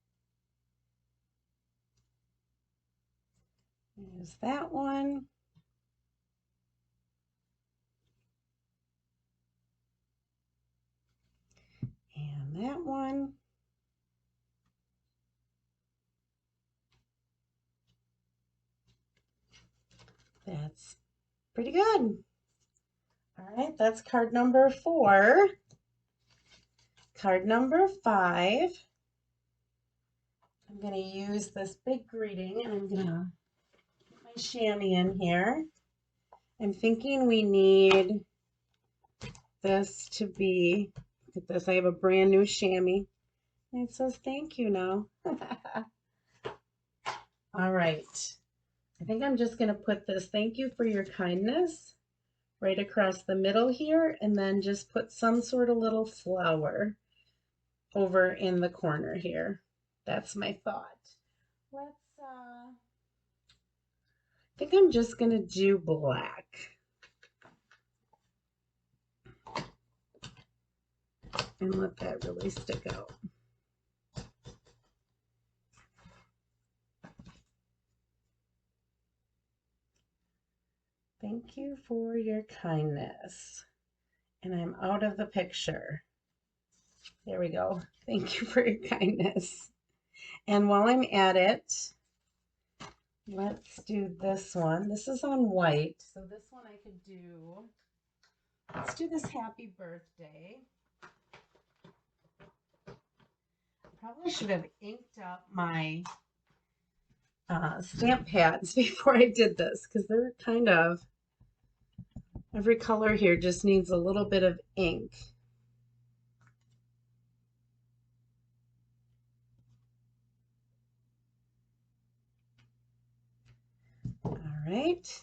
There's that one. And that one. That's pretty good. All right, that's card number 4. Card number 5. I'm going to use this big greeting and I'm going to put my chamois in here. I'm thinking we need this to be, look at this, I have a brand new chamois. And it says thank you now. All right. I think I'm just going to put this thank you for your kindness right across the middle here, and then just put some sort of little flower over in the corner here. That's my thought. I think I'm just going to do black. And let that really stick out. Thank you for your kindness. And I'm out of the picture. There we go. Thank you for your kindness. And while I'm at it, let's do this one. This is on white. So this one I could do, let's do this happy birthday. Probably should have inked up my stamp pads before I did this because they're kind of, every color here just needs a little bit of ink. All right,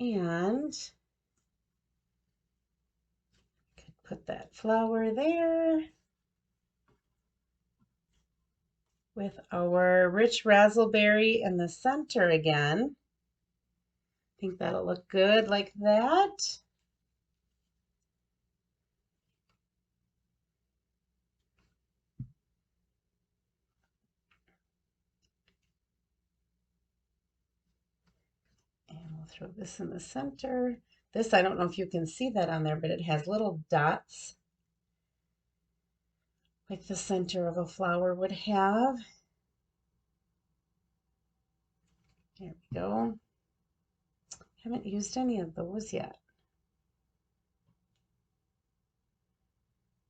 and could put that flower there with our rich razzleberry in the center again. I think that'll look good like that. And we'll throw this in the center. This, I don't know if you can see that on there, but it has little dots like the center of a flower would have. There we go. Haven't used any of those yet.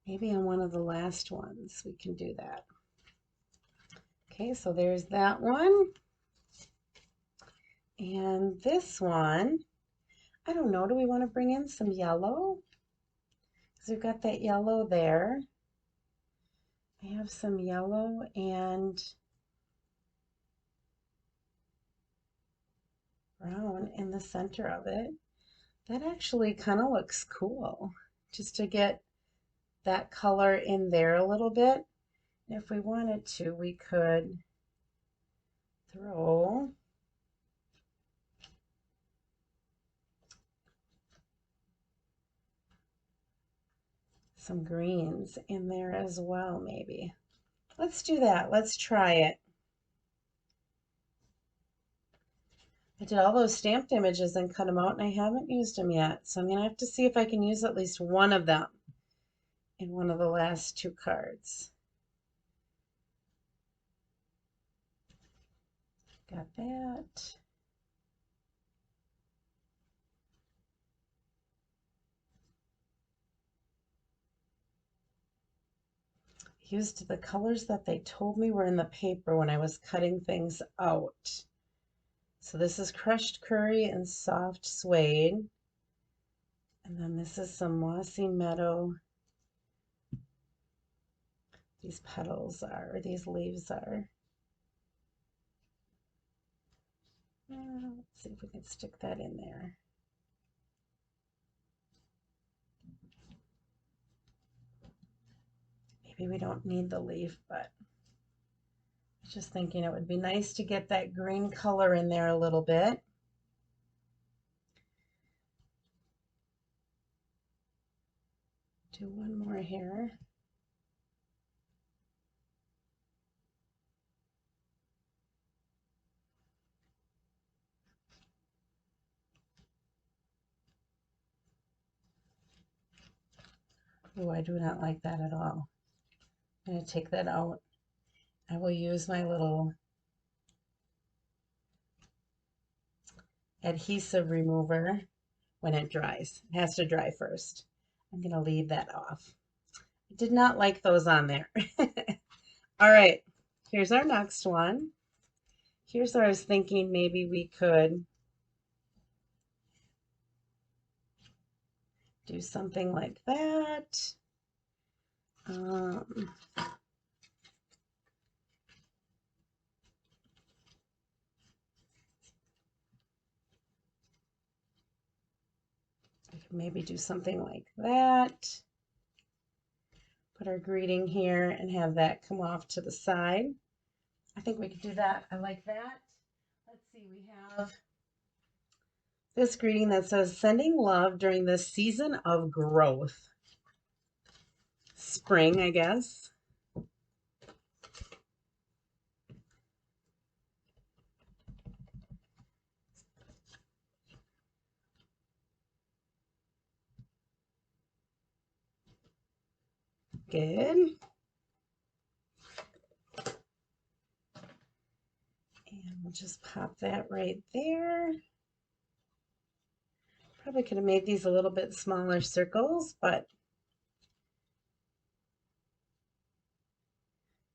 Maybe on one of the last ones we can do that. Okay, so there's that one. And this one, I don't know, do we want to bring in some yellow? Because we've got that yellow there. I have some yellow and brown in the center of it. That actually kind of looks cool, just to get that color in there a little bit. If we wanted to, we could throw some greens in there as well, maybe. Let's do that. Let's try it. I did all those stamped images and cut them out, and I haven't used them yet. So I'm going to have to see if I can use at least one of them in one of the last 2 cards. got that. Used the colors that they told me were in the paper when I was cutting things out. So this is crushed curry and soft suede. And then this is some mossy meadow. These petals are, or these leaves are. Let's see if we can stick that in there. Maybe we don't need the leaf, but I was just thinking it would be nice to get that green color in there a little bit. Do one more here. Oh, I do not like that at all. I'm going to take that out. I will use my little adhesive remover when it dries. It has to dry first. I'm going to leave that off. I did not like those on there. All right, here's our next one. Here's where I was thinking maybe we could do something like that. I could maybe do something like that. Put our greeting here and have that come off to the side. I think we could do that. I like that. Let's see, we have this greeting that says, sending love during this season of growth. Spring, I guess. Good. And we'll just pop that right there. Probably could have made these a little bit smaller circles, but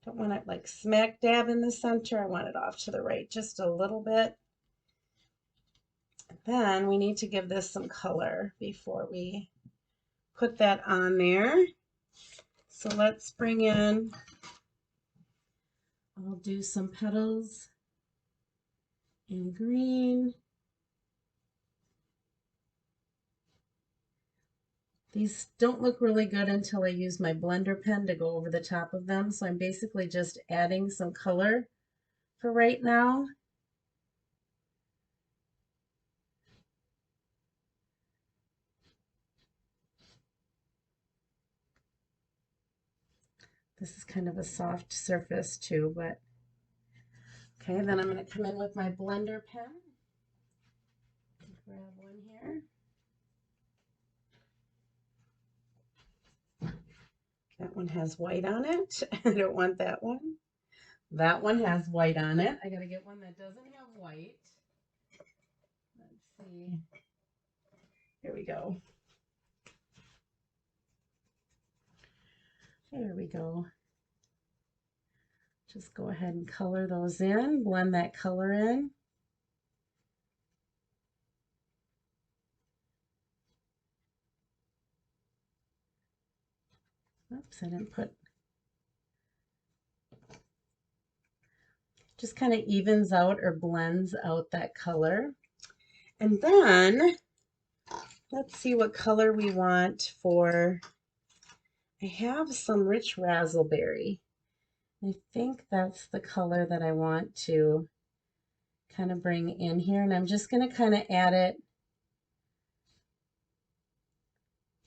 don't want it like smack dab in the center. I want it off to the right just a little bit. Then we need to give this some color before we put that on there. So let's bring in, I'll do some petals in green. These don't look really good until I use my blender pen to go over the top of them. So I'm basically just adding some color for right now. This is kind of a soft surface too, but okay, then I'm going to come in with my blender pen. Grab one here. That one has white on it. I don't want that one. That one has white on it. I got to get one that doesn't have white. Let's see. Here we go. There we go. Just go ahead and color those in, blend that color in. Oops, I didn't put. Just kind of evens out or blends out that color. And then let's see what color we want for, I have some rich razzleberry. I think that's the color that I want to kind of bring in here. And I'm just going to kind of add it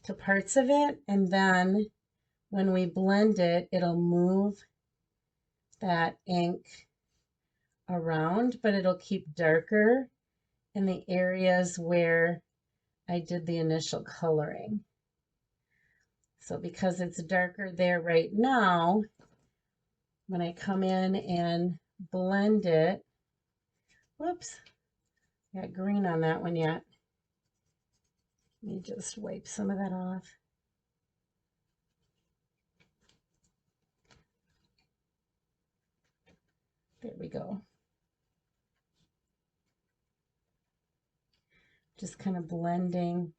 to parts of it. And then when we blend it, it'll move that ink around, but it'll keep darker in the areas where I did the initial coloring. So because it's darker there right now, when I come in and blend it, Whoops, got green on that one yet. Let me just wipe some of that off. There we go. Just kind of blending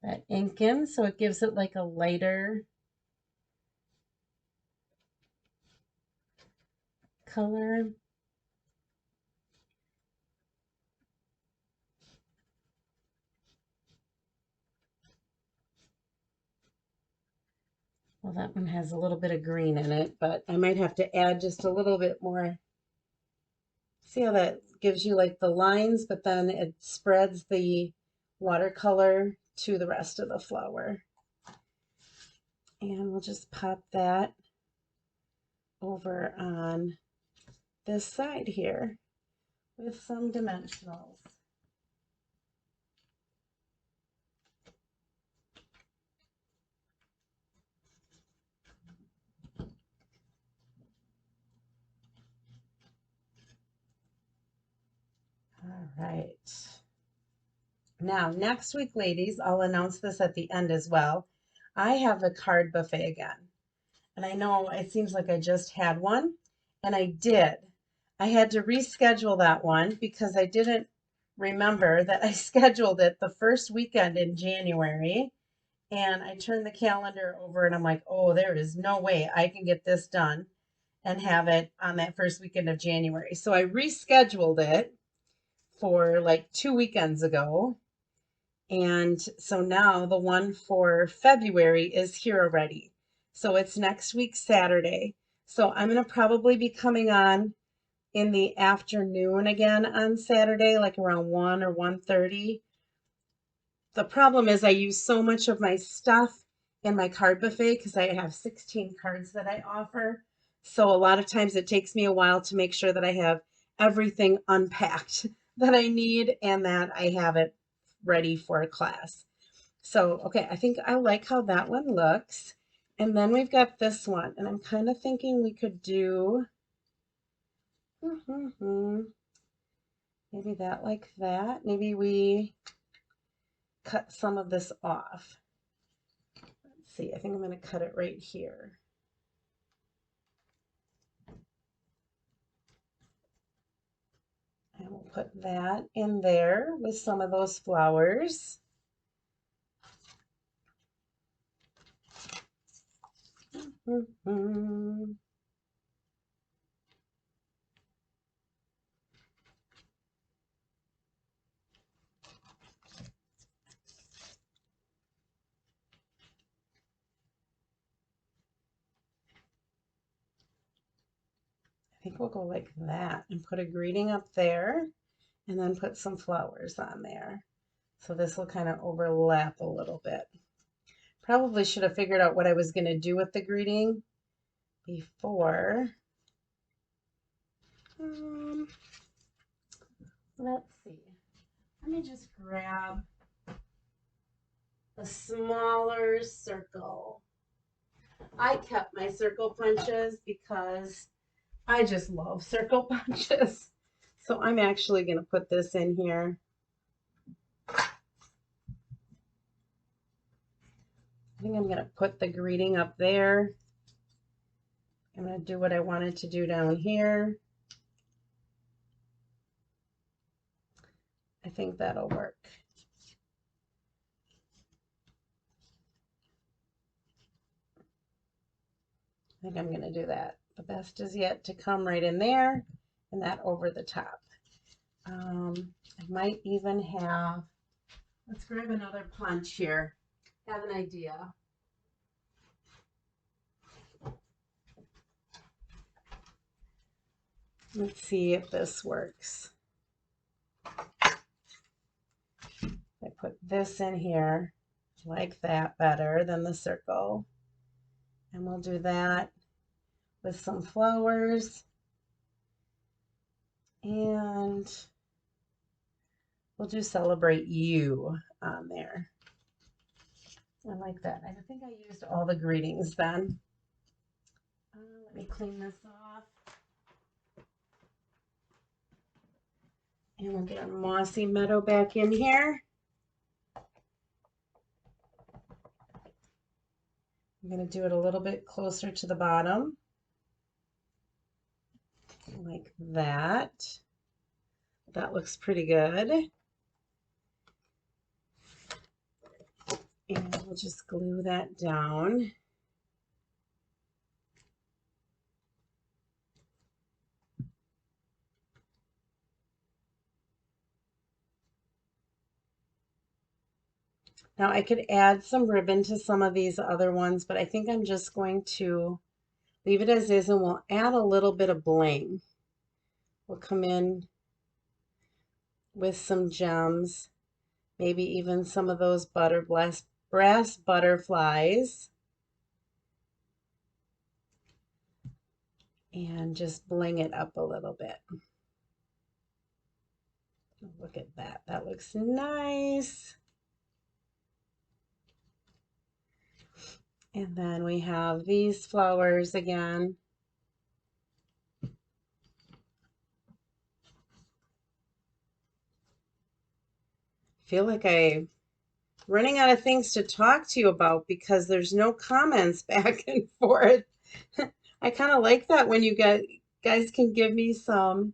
that ink in so it gives it like a lighter color. Well, that one has a little bit of green in it, but I might have to add just a little bit more. See how that gives you like the lines, but then it spreads the watercolor to the rest of the flower. And we'll just pop that over on this side here with some dimensionals. All right. Now, next week, ladies, I'll announce this at the end as well. I have a card buffet again. And I know it seems like I just had one, and I did. I had to reschedule that one because I didn't remember that I scheduled it the first weekend in January. And I turned the calendar over and I'm like, oh, there is no way I can get this done and have it on that first weekend of January. So I rescheduled it for like 2 weekends ago. And so now the one for February is here already. So it's next week, Saturday. So I'm going to probably be coming on in the afternoon again on Saturday, like around 1 or 1:30. The problem is I use so much of my stuff in my card buffet because I have 16 cards that I offer. So a lot of times it takes me a while to make sure that I have everything unpacked that I need and that I have it ready for a class. So, okay, I think I like how that one looks. And then we've got this one, and I'm kind of thinking we could do maybe that like that. Maybe we cut some of this off. Let's see, I think I'm going to cut it right here. And we'll put that in there with some of those flowers. I think we'll go like that and put a greeting up there and then put some flowers on there. So this will kind of overlap a little bit. Probably should have figured out what I was going to do with the greeting before. Let's see. Let me just grab a smaller circle. I kept my circle punches because I just love circle punches. So I'm actually going to put this in here. I think I'm going to put the greeting up there. I'm going to do what I wanted to do down here. I think that'll work. I think I'm going to do that. The best is yet to come right in there and that over the top. I might even have, let's grab another punch here. Have an idea. Let's see if this works. I put this in here, like that better than the circle. And we'll do that with some flowers. And we'll do celebrate you on there. I like that. I think I used all the greetings then. Let me clean this off. And we'll get our mossy meadow back in here. I'm going to do it a little bit closer to the bottom, like that. That looks pretty good. And we'll just glue that down. Now I could add some ribbon to some of these other ones, but I think I'm just going to leave it as is, and we'll add a little bit of bling. We'll come in with some gems, maybe even some of those brass butterflies, and just bling it up a little bit. Look at that. That looks nice. And then we have these flowers again. I feel like I'm running out of things to talk to you about because there's no comments back and forth. I kind of like that when you guys can give me some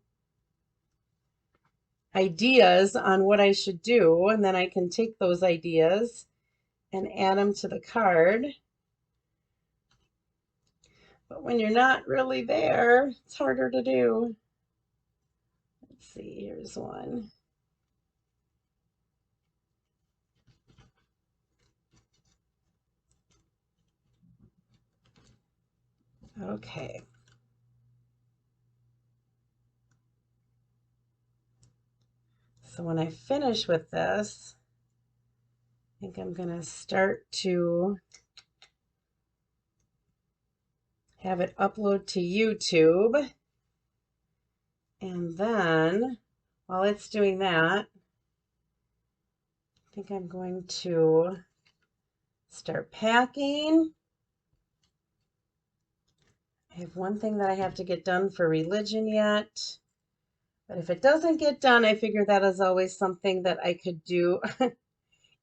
ideas on what I should do, and then I can take those ideas and add them to the card. But when you're not really there, it's harder to do. Let's see, here's one. Okay. So when I finish with this, I think I'm going to start to have it upload to YouTube. And then while it's doing that, I think I'm going to start packing. I have one thing that I have to get done for religion yet. But if it doesn't get done, I figure that is always something that I could do,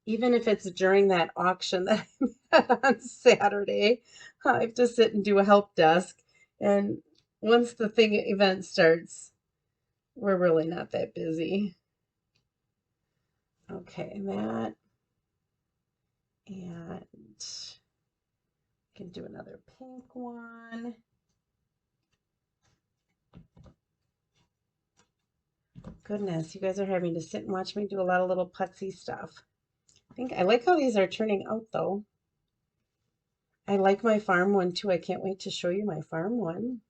even if it's during that auction that I had on Saturday. I have to sit and do a help desk. And once the event starts, we're really not that busy. Okay, that. And I can do another pink one. Goodness, you guys are having to sit and watch me do a lot of little putsy stuff. I like how these are turning out though. I like my farm one too. I can't wait to show you my farm one.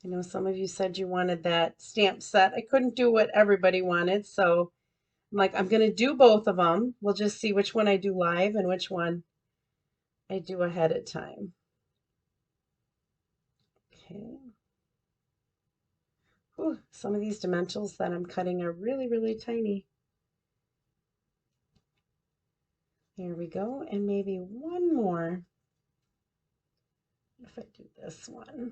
I know some of you said you wanted that stamp set. I couldn't do what everybody wanted, so I'm like, I'm going to do both of them. We'll just see which one I do live and which one I do ahead of time. Okay. Ooh, some of these dimensionals that I'm cutting are really, really tiny. There we go. And maybe one more. If I do this one.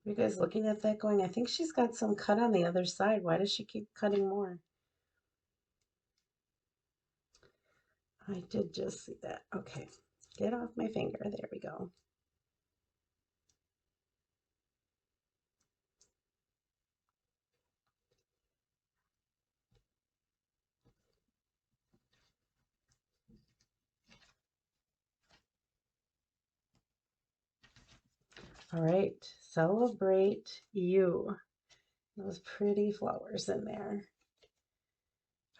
Are you guys looking at that going, I think she's got some cut on the other side. Why does she keep cutting more? I did just see that. Okay, get off my finger. There we go. All right, celebrate you. Those pretty flowers in there.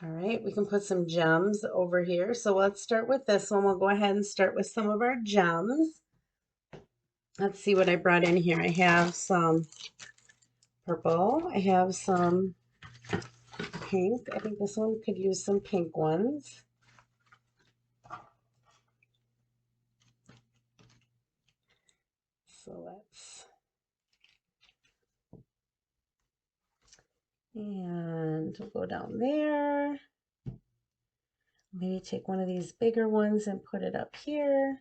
All right, we can put some gems over here. So let's start with this one. We'll go ahead and start with some of our gems. Let's see what I brought in here. I have some purple. I have some pink. I think this one could use some pink ones. So and we'll go down there. Maybe take one of these bigger ones and put it up here.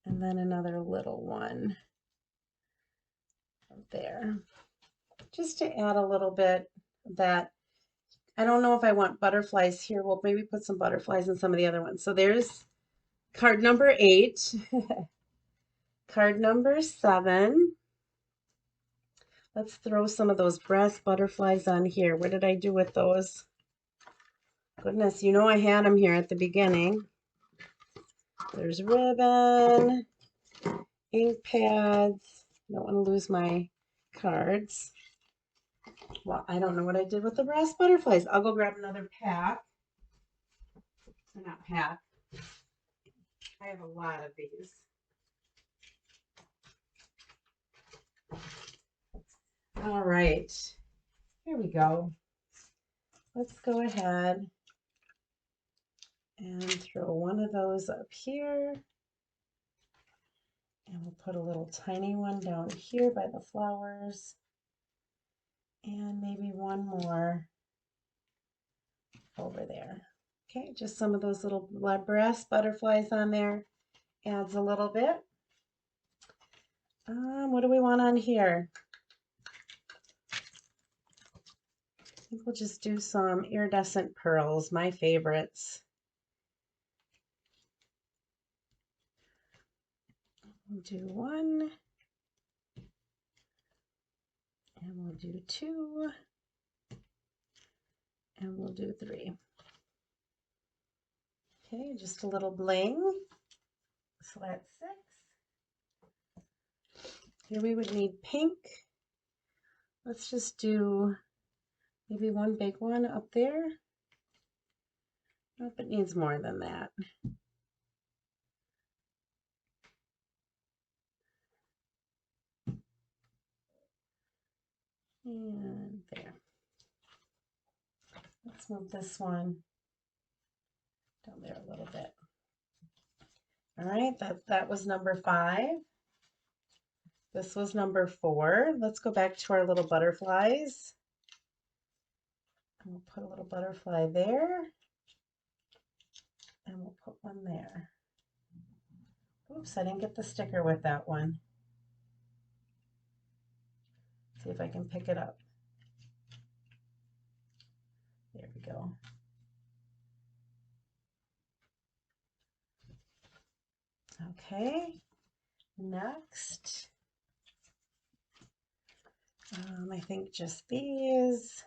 And then another little one there, just to add a little bit of that. I don't know if I want butterflies here. We'll maybe put some butterflies in some of the other ones. So there's card number 8. Card number 7. Let's throw some of those brass butterflies on here. What did I do with those? Goodness, you know I had them here at the beginning. There's ribbon, ink pads. Don't want to lose my cards. Well, I don't know what I did with the brass butterflies. I'll go grab another pack. Or not pack. I have a lot of these. All right, here we go. Let's go ahead and throw one of those up here. And we'll put a little tiny one down here by the flowers. And maybe one more over there. Okay, just some of those little brass butterflies on there. Adds a little bit. What do we want on here? I think we'll just do some iridescent pearls, my favorites. We'll do 1. And we'll do 2. And we'll do 3. Okay, just a little bling. So that's 6. Here we would need pink. Let's just do maybe one big one up there. Nope, it needs more than that. And there. Let's move this one down there a little bit. All right, that was number 5. This was number 4. Let's go back to our little butterflies. And we'll put a little butterfly there. And we'll put one there. Oops, I didn't get the sticker with that one. See if I can pick it up. There we go. Okay, next, I think just these.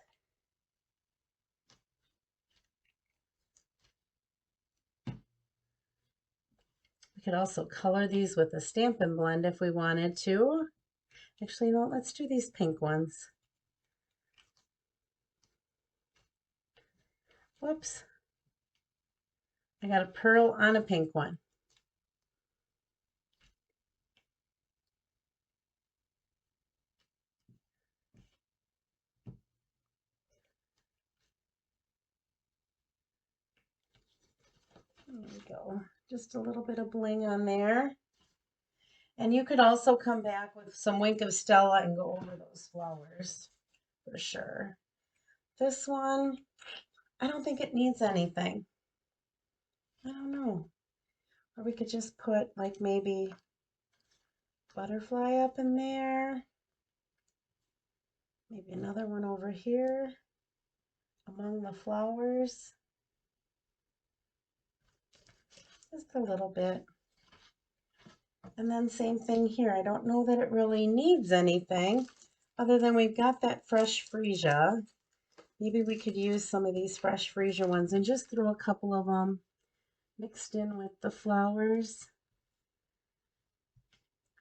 We could also color these with a Stampin' Blend if we wanted to. Actually, no, let's do these pink ones. Whoops. I got a pearl on a pink one. There we go. Just a little bit of bling on there. And you could also come back with some Wink of Stella and go over those flowers for sure. This one, I don't think it needs anything. I don't know. Or we could just put like maybe butterfly up in there. Maybe another one over here among the flowers. Just a little bit. And then same thing here. I don't know that it really needs anything other than we've got that fresh freesia. Maybe we could use some of these fresh freesia ones and just throw a couple of them mixed in with the flowers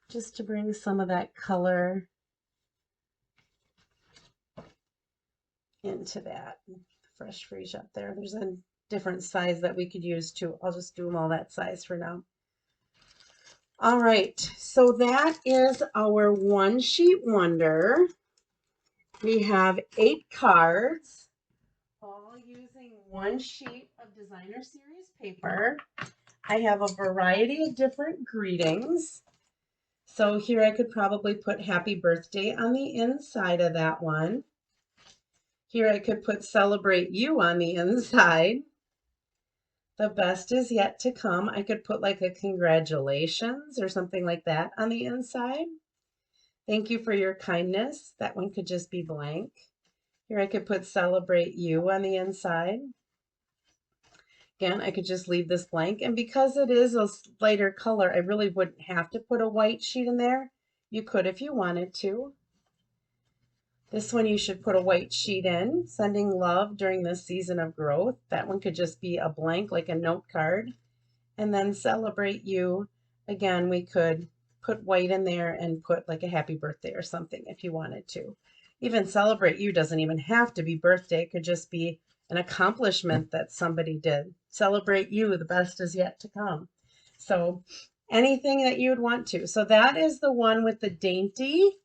just to bring some of that color into that fresh freesia up there. There's a different size that we could use too. I'll just do them all that size for now. All right, so that is our one sheet wonder. We have 8 cards, all using one sheet of Designer Series paper. I have a variety of different greetings. So here I could probably put happy birthday on the inside of that one. Here I could put celebrate you on the inside. The best is yet to come. I could put like a congratulations or something like that on the inside. Thank you for your kindness. That one could just be blank. Here I could put celebrate you on the inside. Again, I could just leave this blank. And because it is a lighter color, I really wouldn't have to put a white sheet in there. You could if you wanted to. This one you should put a white sheet in, sending love during this season of growth. That one could just be a blank, like a note card. And then celebrate you. Again, we could put white in there and put like a happy birthday or something if you wanted to. Even celebrate you doesn't even have to be birthday. It could just be an accomplishment that somebody did. Celebrate you, the best is yet to come. So anything that you would want to. So that is the one with the dainty.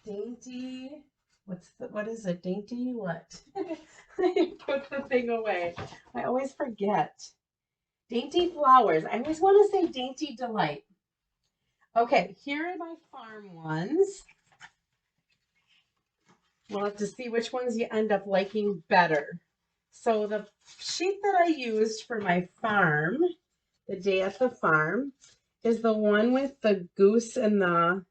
Dainty, what is it? Dainty what? I put the thing away. I always forget. Dainty flowers. I always want to say dainty delight. Okay, here are my farm ones. We'll have to see which ones you end up liking better. So the sheet that I used for my farm, the day at the farm, is the one with the goose and the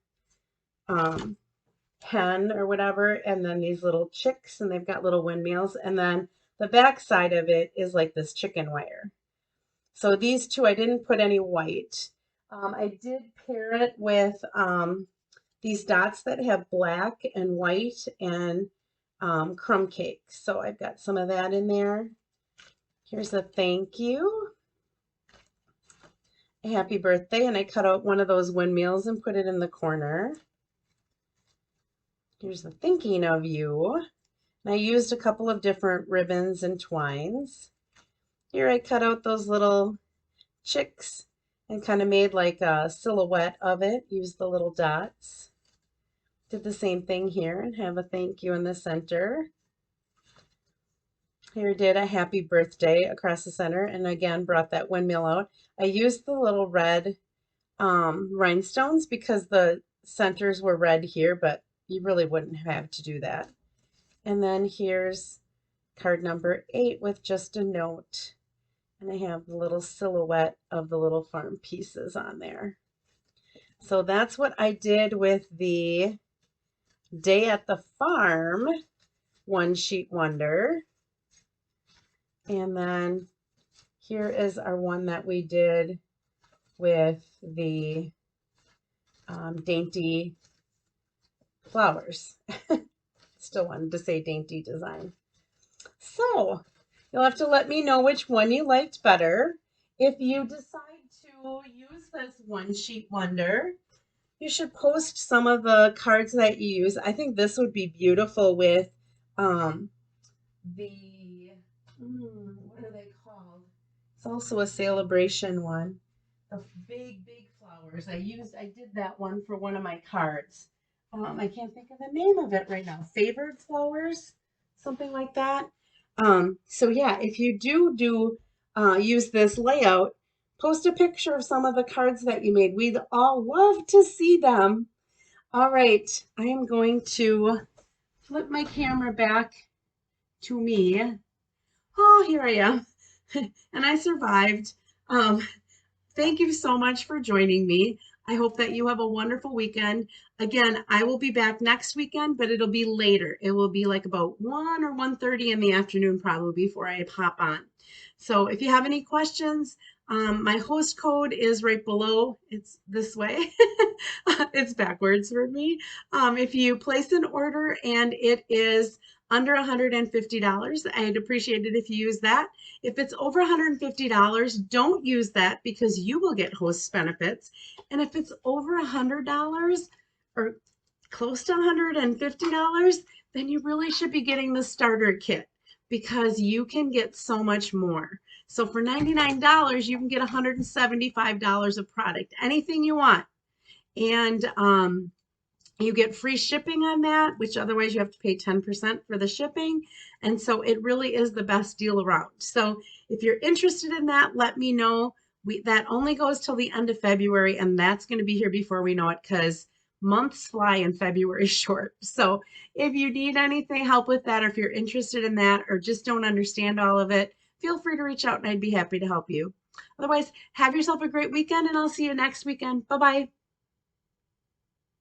hen or whatever, and then these little chicks, and they've got little windmills, and then the back side of it is like this chicken wire. So these two, I didn't put any white. I did pair it with these dots that have black and white and crumb cake. So I've got some of that in there. Here's a thank you. A happy birthday, and I cut out one of those windmills and put it in the corner. Here's the thinking of you. And I used a couple of different ribbons and twines. Here I cut out those little chicks and kind of made like a silhouette of it. Used the little dots. Did the same thing here and have a thank you in the center. Here did a happy birthday across the center, and again brought that windmill out. I used the little red rhinestones because the centers were red here, but you really wouldn't have to do that. And then here's card number 8 with just a note. And I have the little silhouette of the little farm pieces on there. So that's what I did with the day at the farm one sheet wonder. And then here is our one that we did with the dainty flowers. Still wanted to say dainty design. So you'll have to let me know which one you liked better. If you decide to use this one sheet wonder, you should post some of the cards that you use. I think this would be beautiful with what are they called? It's also a celebration one. The big flowers. I did that one for one of my cards. I can't think of the name of it right now. Favored flowers, something like that. So yeah, if you do use this layout, post a picture of some of the cards that you made. We'd all love to see them. All right, I am going to flip my camera back to me. Oh, here I am. And I survived. Thank you so much for joining me. I hope that you have a wonderful weekend. Again, I will be back next weekend, but it'll be later. It will be like about 1 or 1:30 in the afternoon probably before I hop on. So if you have any questions, my host code is right below. It's this way. It's backwards for me. If you place an order and it is under $150, I'd appreciate it if you use that. If it's over $150, don't use that because you will get host benefits. And if it's over $100 or close to $150, then you really should be getting the starter kit because you can get so much more. So for $99, you can get $175 of product, anything you want. And you get free shipping on that, which otherwise you have to pay 10% for the shipping. And so it really is the best deal around. So if you're interested in that, let me know. That only goes till the end of February, and that's going to be here before we know it because months fly and February short. So if you need anything, help with that, or if you're interested in that, or just don't understand all of it, feel free to reach out and I'd be happy to help you. Otherwise, have yourself a great weekend and I'll see you next weekend. Bye bye.